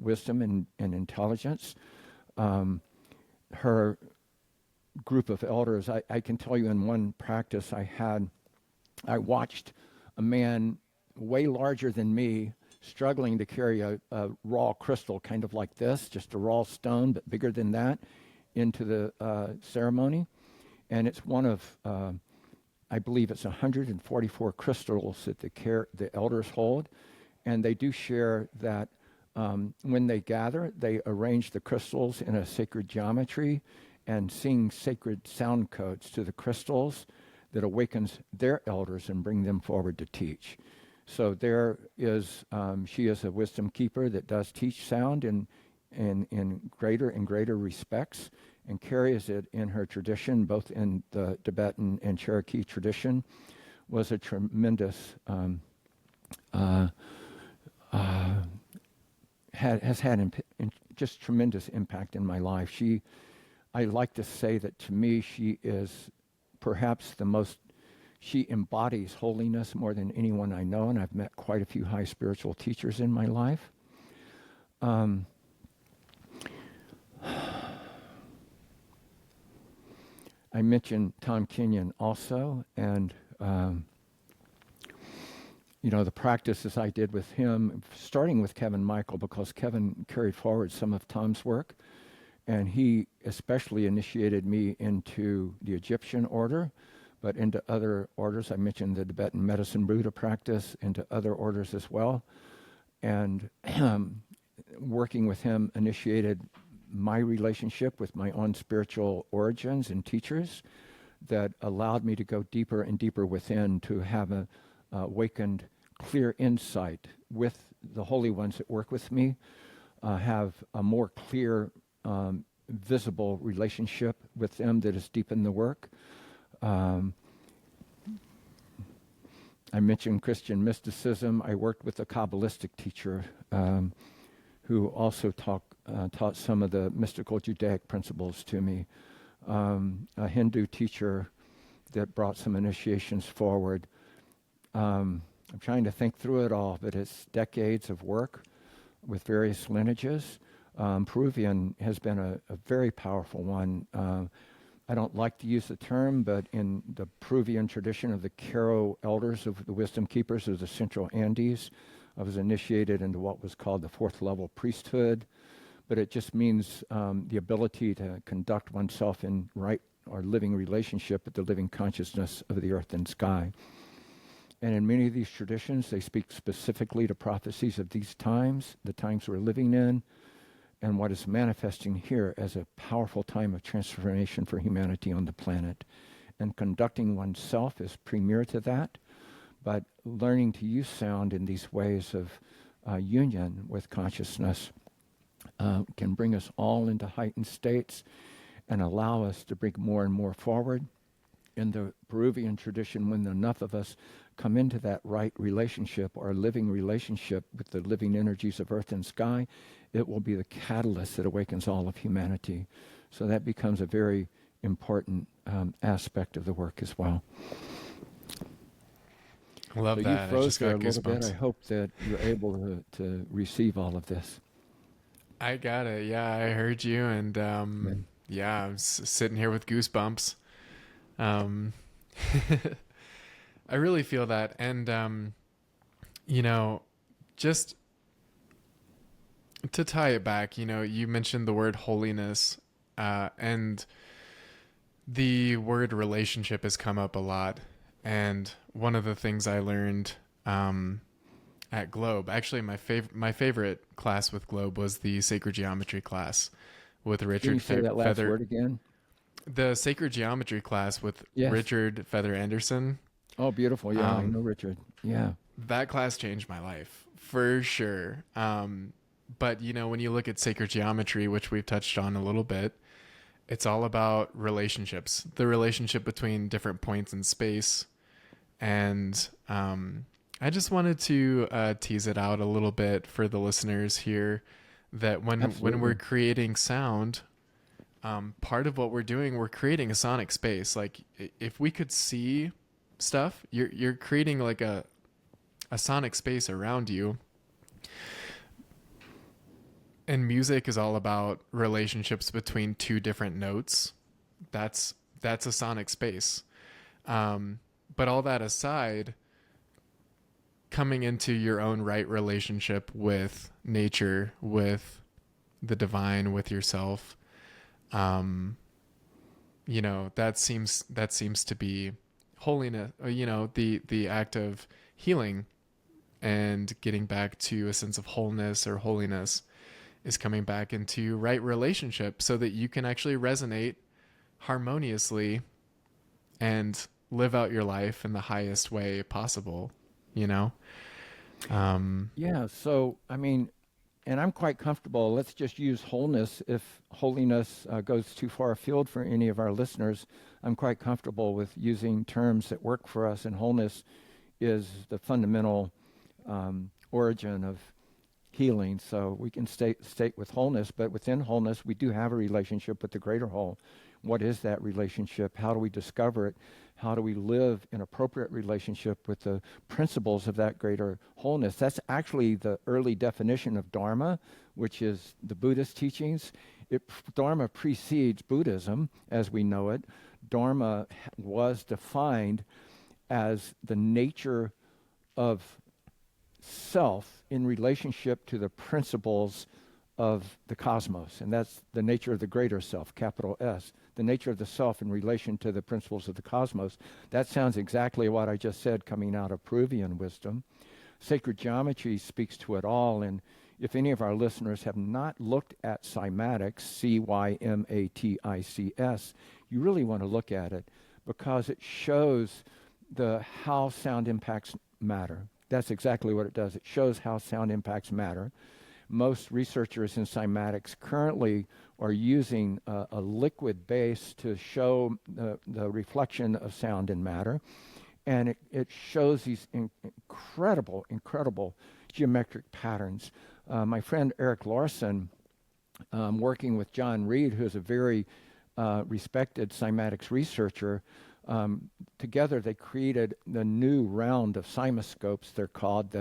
wisdom and intelligence. Her group of elders, I can tell you in one practice I watched a man way larger than me struggling to carry a raw crystal, kind of like this, just a raw stone, but bigger than that, into the ceremony. And it's one of, I believe it's 144 crystals that the elders hold. And they do share that when they gather, they arrange the crystals in a sacred geometry, and sing sacred sound codes to the crystals that awakens their elders and bring them forward to teach. So there is, she is a wisdom keeper that does teach sound in greater and greater respects, and carries it in her tradition, both in the Tibetan and Cherokee tradition, was a tremendous, has had just tremendous impact in my life. I like to say that to me, she is perhaps she embodies holiness more than anyone I know, and I've met quite a few high spiritual teachers in my life. I mentioned Tom Kenyon also, and the practices I did with him, starting with Kevin Michael, because Kevin carried forward some of Tom's work, and he especially initiated me into the Egyptian order, but into other orders. I mentioned the Tibetan medicine Buddha practice, into other orders as well. And working with him initiated my relationship with my own spiritual origins and teachers that allowed me to go deeper and deeper within, to have a awakened, clear insight with the holy ones that work with me, have a more clear, visible relationship with them that has deepened the work. I mentioned Christian mysticism. I worked with a Kabbalistic teacher who also taught some of the mystical Judaic principles to me. A Hindu teacher that brought some initiations forward. I'm trying to think through it all, but it's decades of work with various lineages. Peruvian has been a very powerful one. I don't like to use the term, but in the Peruvian tradition of the Q'ero elders of the wisdom keepers of the Central Andes, I was initiated into what was called the fourth level priesthood, but it just means the ability to conduct oneself in right or living relationship with the living consciousness of the earth and sky. And in many of these traditions, they speak specifically to prophecies of these times, the times we're living in, and what is manifesting here as a powerful time of transformation for humanity on the planet. And conducting oneself is premier to that, but learning to use sound in these ways of union with consciousness can bring us all into heightened states and allow us to bring more and more forward. In the Peruvian tradition, when enough of us come into that right relationship or living relationship with the living energies of earth and sky, it will be the catalyst that awakens all of humanity. So that becomes a very important aspect of the work as well. I love so that. You froze I just there got a little bit. goosebumps. I hope that you're able to receive all of this. I got it. Yeah, I heard you, and Amen. yeah, I'm sitting here with goosebumps. Um, I really feel that, and just to tie it back, you mentioned the word holiness, and the word relationship has come up a lot. And one of the things I learned at Globe, actually my favorite class with Globe was the sacred geometry class with Can Richard you say that last Feather. word again? The sacred geometry class with Yes. Richard Feather Anderson. Oh, beautiful. Yeah, I know Richard. Yeah. That class changed my life for sure. But when you look at sacred geometry, which we've touched on a little bit, it's all about relationships, the relationship between different points in space. And I just wanted to tease it out a little bit for the listeners here that when we're creating sound, part of what we're doing, we're creating a sonic space. Like if we could see stuff, you're creating like a sonic space around you. And music is all about relationships between two different notes. That's a sonic space. But all that aside, coming into your own right relationship with nature, with the divine, with yourself, that seems to be holiness, the act of healing and getting back to a sense of wholeness or holiness is coming back into right relationship so that you can actually resonate harmoniously and live out your life in the highest way possible, you know? Yeah, so I mean, and I'm quite comfortable. Let's just use wholeness. If holiness goes too far afield for any of our listeners, I'm quite comfortable with using terms that work for us. And wholeness is the fundamental origin of healing. So we can state with wholeness, but within wholeness, we do have a relationship with the greater whole. What is that relationship? How do we discover it? How do we live in appropriate relationship with the principles of that greater wholeness? That's actually the early definition of Dharma, which is the Buddhist teachings. Dharma precedes Buddhism as we know it. Dharma was defined as the nature of self in relationship to the principles of the cosmos. And that's the nature of the greater self, capital S, the nature of the self in relation to the principles of the cosmos. That sounds exactly what I just said coming out of Peruvian wisdom. Sacred geometry speaks to it all. And if any of our listeners have not looked at cymatics, cymatics, you really want to look at it because it shows how sound impacts matter. That's exactly what it does. It shows how sound impacts matter. Most researchers in cymatics currently are using a liquid base to show the reflection of sound in matter. And it shows these incredible geometric patterns. My friend Eric Larson, working with John Reed, who's a very respected cymatics researcher, together they created the new round of cymoscopes, they're called,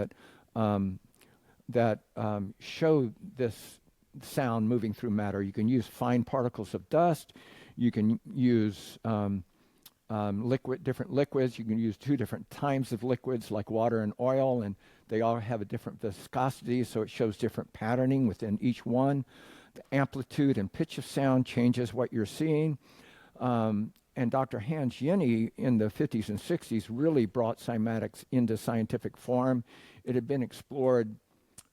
that show this sound moving through matter. You can use fine particles of dust. You can use different liquids. You can use two different types of liquids like water and oil, and they all have a different viscosity, so it shows different patterning within each one. The amplitude and pitch of sound changes what you're seeing. And Dr. Hans Jenny in the 50s and 60s really brought cymatics into scientific form. It had been explored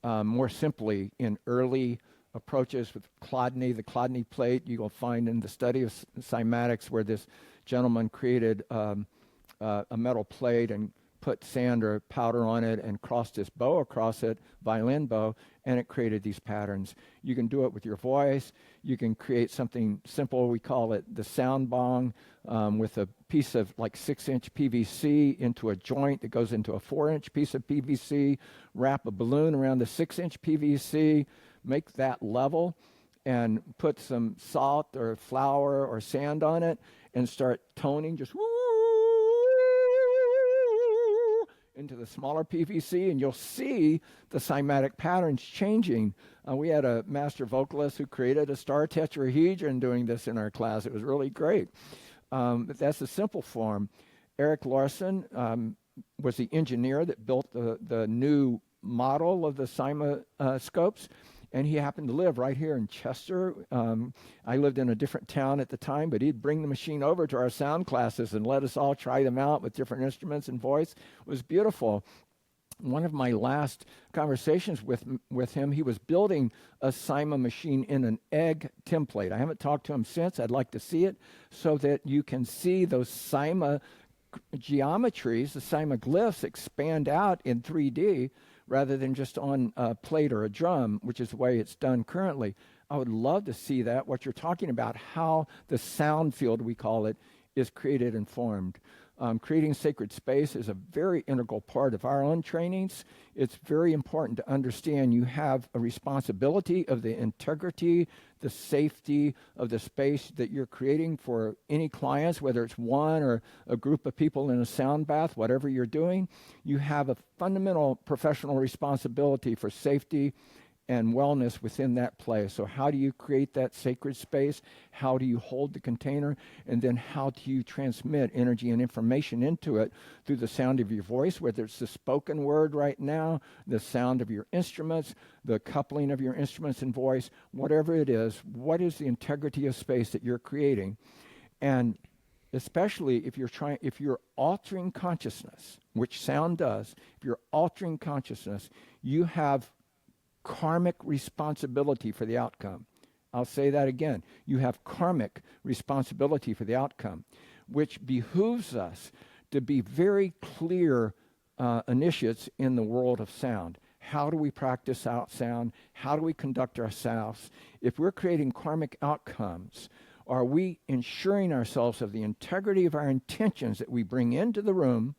more simply in early approaches with Chladni, the Chladni plate. You will find in the study of cymatics where this gentleman created a metal plate and put sand or powder on it and crossed this bow across it, violin bow, and it created these patterns. You can do it with your voice. You can create something simple. We call it the sound bong, with a piece of like 6-inch PVC into a joint that goes into a 4-inch piece of PVC, wrap a balloon around the 6-inch PVC, make that level, and put some salt or flour or sand on it and start toning just into the smaller PVC, and you'll see the cymatic patterns changing. We had a master vocalist who created a star tetrahedron doing this in our class. It was really great. But that's the simple form. Eric Larson was the engineer that built the new model of the cymoscopes, and he happened to live right here in Chester. I lived in a different town at the time, but he'd bring the machine over to our sound classes and let us all try them out with different instruments and voice. It was beautiful. One of my last conversations with him, he was building a cyma machine in an egg template. I haven't talked to him since. I'd like to see it so that you can see those cyma geometries, the cyma glyphs expand out in 3D rather than just on a plate or a drum, which is the way it's done currently. I would love to see that, what you're talking about, how the sound field, we call it, is created and formed. Creating sacred space is a very integral part of our own trainings. It's very important to understand you have a responsibility of the integrity, the safety of the space that you're creating for any clients, whether it's one or a group of people in a sound bath, whatever you're doing. You have a fundamental professional responsibility for safety and wellness within that place. So how do you create that sacred space? How do you hold the container? And then how do you transmit energy and information into it through the sound of your voice, whether it's the spoken word right now, the sound of your instruments, the coupling of your instruments and voice, whatever it is, what is the integrity of space that you're creating? And especially if you're altering consciousness, which sound does, if you're altering consciousness, you have karmic responsibility for the outcome. I'll say that again. You have karmic responsibility for the outcome, which behooves us to be very clear initiates in the world of sound. How do we practice out sound? How do we conduct ourselves? If we're creating karmic outcomes, are we ensuring ourselves of the integrity of our intentions that we bring into the room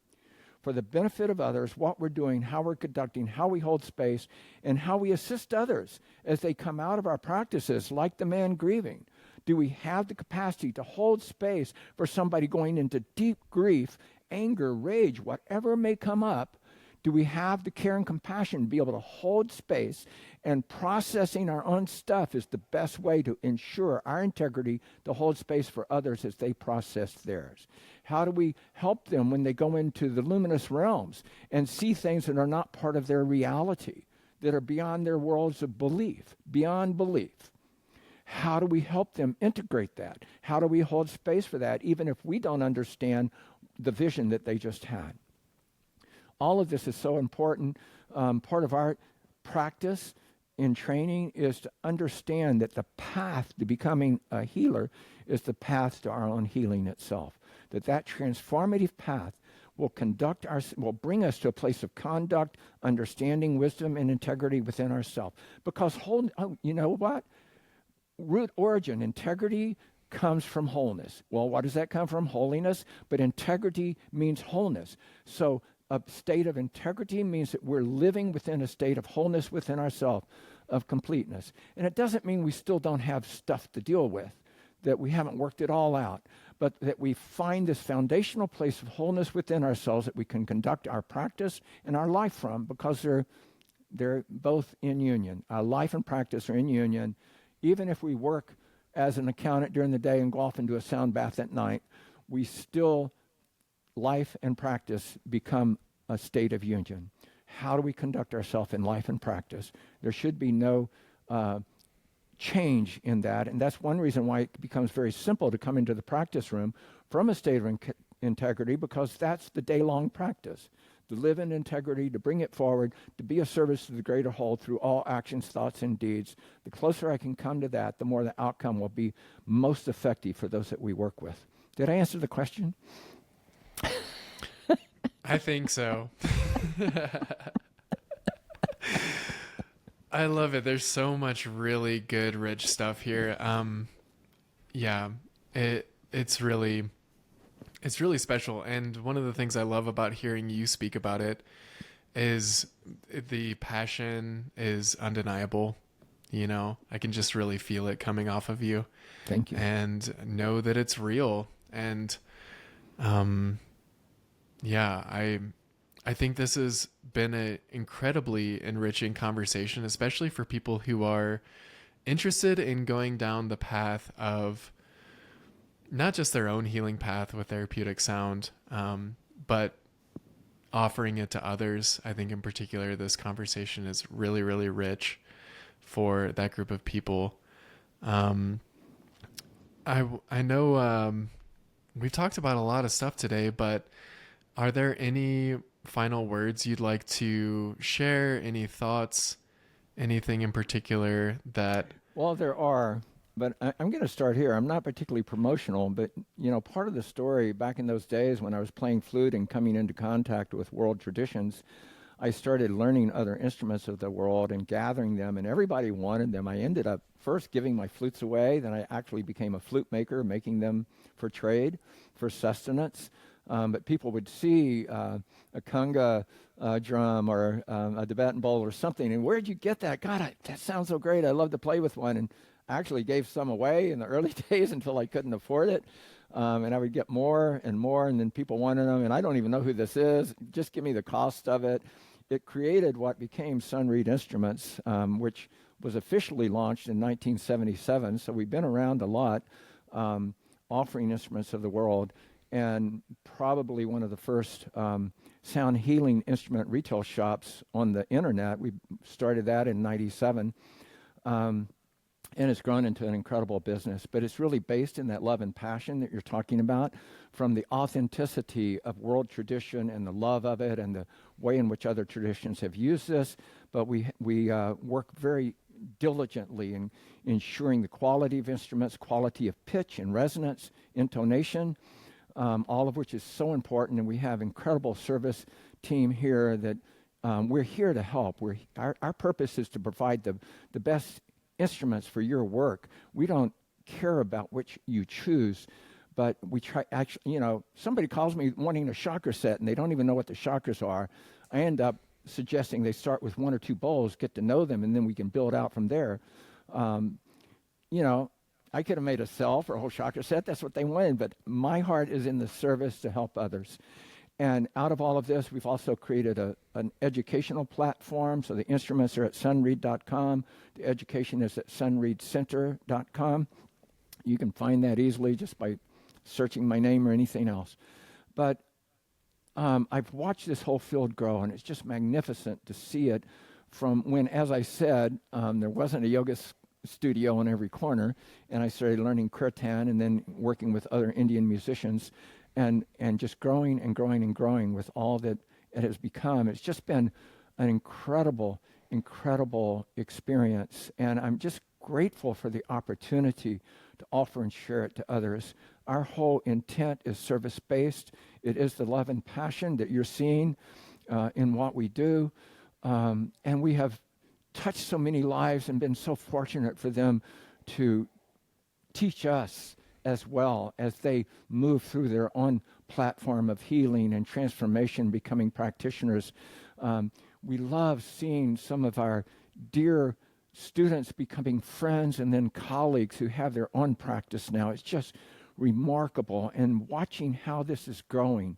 for the benefit of others, what we're doing, how we're conducting, how we hold space, and how we assist others as they come out of our practices, like the man grieving? Do we have the capacity to hold space for somebody going into deep grief, anger, rage, whatever may come up? Do we have the care and compassion to be able to hold space? And processing our own stuff is the best way to ensure our integrity to hold space for others as they process theirs. How do we help them when they go into the luminous realms and see things that are not part of their reality, that are beyond their worlds of belief, beyond belief? How do we help them integrate that? How do we hold space for that, even if we don't understand the vision that they just had? All of this is so important. Part of our practice in training is to understand that the path to becoming a healer is the path to our own healing itself. That transformative path will will bring us to a place of conduct, understanding, wisdom, and integrity within ourselves. Because you know what? Root origin, integrity comes from wholeness. Well, what does that come from? Holiness. But integrity means wholeness. So a state of integrity means that we're living within a state of wholeness within ourselves, of completeness. And it doesn't mean we still don't have stuff to deal with, that we haven't worked it all out, but that we find this foundational place of wholeness within ourselves that we can conduct our practice and our life from, because they're both in union. Our life and practice are in union. Even if we work as an accountant during the day and go off and do a sound bath at night, we still, life and practice become a state of union. How do we conduct ourselves in life and practice? There should be no change in that, and that's one reason why it becomes very simple to come into the practice room from a state of integrity, because that's the day-long practice. To live in integrity, to bring it forward, to be of service to the greater whole through all actions, thoughts, and deeds. The closer I can come to that, the more the outcome will be most effective for those that we work with. Did I answer the question? I think so. I love it. There's so much really good, rich stuff here. Yeah, it's really special. And one of the things I love about hearing you speak about it is the passion is undeniable. You know, I can just really feel it coming off of you. Thank you. And know that it's real. And, yeah, I think this has been an incredibly enriching conversation, especially for people who are interested in going down the path of not just their own healing path with therapeutic sound, but offering it to others. I think in particular, this conversation is really, really rich for that group of people. I know we've talked about a lot of stuff today, but are there any final words you'd like to share? Any thoughts? Anything in particular that... Well, there are, but I'm going to start here. I'm not particularly promotional, but, you know, part of the story back in those days when I was playing flute and coming into contact with world traditions, I started learning other instruments of the world and gathering them, and everybody wanted them. I ended up first giving my flutes away, then I actually became a flute maker, making them for trade, for sustenance. But people would see a conga drum or a Tibetan bowl or something, and where'd you get that? God, that sounds so great. I love to play with one. And I actually gave some away in the early days until I couldn't afford it. And I would get more and more, and then people wanted them, and I don't even know who this is. Just give me the cost of it. It created what became Sunreed Instruments, which was officially launched in 1977. So we've been around a lot, offering instruments of the world. And probably one of the first sound healing instrument retail shops on the internet. We started that in 97, and it's grown into an incredible business. But it's really based in that love and passion that you're talking about, from the authenticity of world tradition and the love of it and the way in which other traditions have used this. But we work very diligently in ensuring the quality of instruments, quality of pitch and resonance, intonation, all of which is so important. And we have incredible service team here that we're here to help. Our purpose is to provide the best instruments for your work. We don't care about which you choose, but we try, actually, somebody calls me wanting a chakra set and they don't even know what the chakras are. I end up suggesting they start with one or two bowls, get to know them, and then we can build out from there. I could have made a cell for a whole chakra set. That's what they wanted, but my heart is in the service to help others. And out of all of this, we've also created an educational platform. So the instruments are at sunreed.com. The education is at sunreedcenter.com. You can find that easily just by searching my name or anything else. But I've watched this whole field grow, and it's just magnificent to see it from when, as I said, there wasn't a yoga studio in every corner, and I started learning kirtan and then working with other Indian musicians, and just growing and growing and growing with all that it has become. It's just been an incredible, incredible experience, and I'm just grateful for the opportunity to offer and share it to others. Our whole intent is service-based. It is the love and passion that you're seeing in what we do, and we have touched so many lives and been so fortunate for them to teach us as well as they move through their own platform of healing and transformation, becoming practitioners. We love seeing some of our dear students becoming friends and then colleagues who have their own practice now. It's just remarkable. And watching how this is growing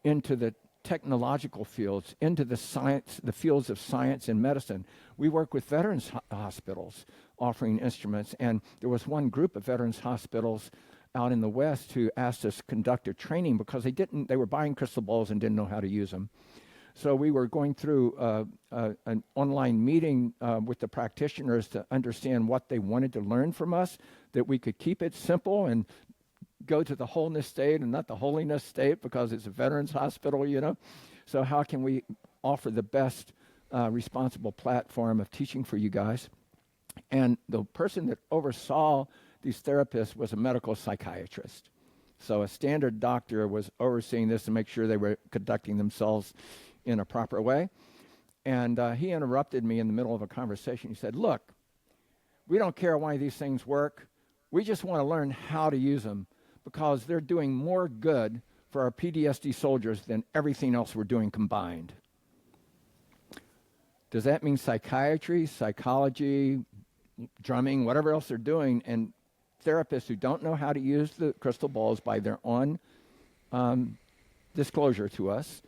into the technological fields, into the science, the fields of science and medicine. We work with veterans hospitals offering instruments, and there was one group of veterans hospitals out in the West who asked us to conduct a training because they were buying crystal balls and didn't know how to use them. So we were going through an online meeting with the practitioners to understand what they wanted to learn from us, that we could keep it simple and go to the wholeness state and not the holiness state because it's a veterans hospital, So how can we offer the best responsible platform of teaching for you guys? And the person that oversaw these therapists was a medical psychiatrist. So a standard doctor was overseeing this to make sure they were conducting themselves in a proper way. And he interrupted me in the middle of a conversation. He said, "Look, we don't care why these things work. We just want to learn how to use them because they're doing more good for our PTSD soldiers than everything else we're doing combined." Does that mean psychiatry, psychology, drumming, whatever else they're doing, and therapists who don't know how to use the crystal balls by their own disclosure to us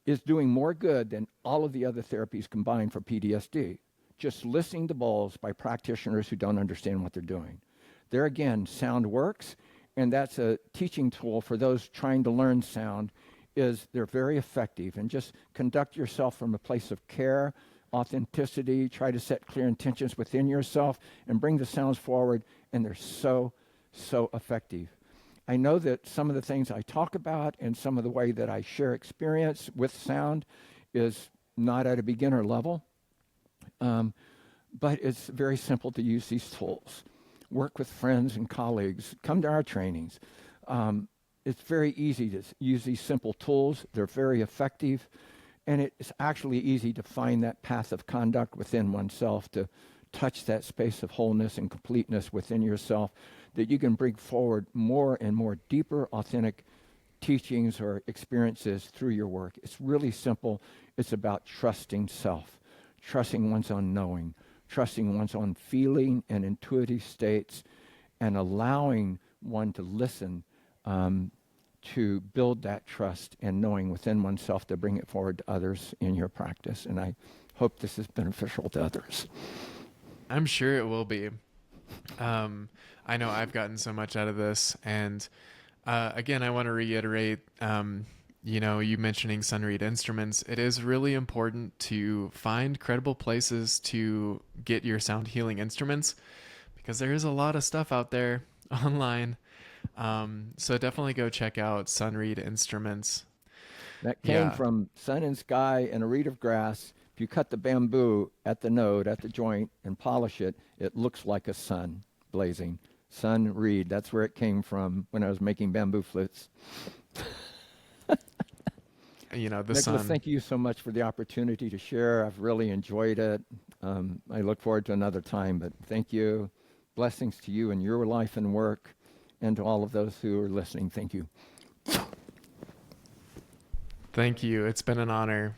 is doing more good than all of the other therapies combined for PTSD? Just listening to balls by practitioners who don't understand what they're doing. There again, sound works, and that's a teaching tool for those trying to learn sound. They're very effective, and just conduct yourself from a place of care, authenticity, try to set clear intentions within yourself and bring the sounds forward, and they're so, so effective. I know that some of the things I talk about and some of the way that I share experience with sound is not at a beginner level, but it's very simple to use these tools. Work with friends and colleagues. Come to our trainings. It's very easy to use these simple tools. They're very effective. And it's actually easy to find that path of conduct within oneself, to touch that space of wholeness and completeness within yourself, that you can bring forward more and more deeper, authentic teachings or experiences through your work. It's really simple. It's about trusting self, trusting one's own knowing, trusting one's own feeling and intuitive states, and allowing one to listen to build that trust and knowing within oneself to bring it forward to others in your practice. And I hope this is beneficial to others. I'm sure it will be. I know I've gotten so much out of this. And again, I want to reiterate, you mentioning Sunreed Instruments. It is really important to find credible places to get your sound healing instruments, because there is a lot of stuff out there online. So definitely go check out Sunreed Instruments. That came from sun and sky and a reed of grass If you cut the bamboo at the node, at the joint, and polish it, it looks like a sun blazing. Sunreed, that's where it came from when I was making bamboo flutes. You know, the Nicholas, sun. thank you so much for the opportunity to share. I've really enjoyed it. I look forward to another time, but thank you. Blessings to you and your life and work, and to all of those who are listening. Thank you. Thank you. It's been an honor.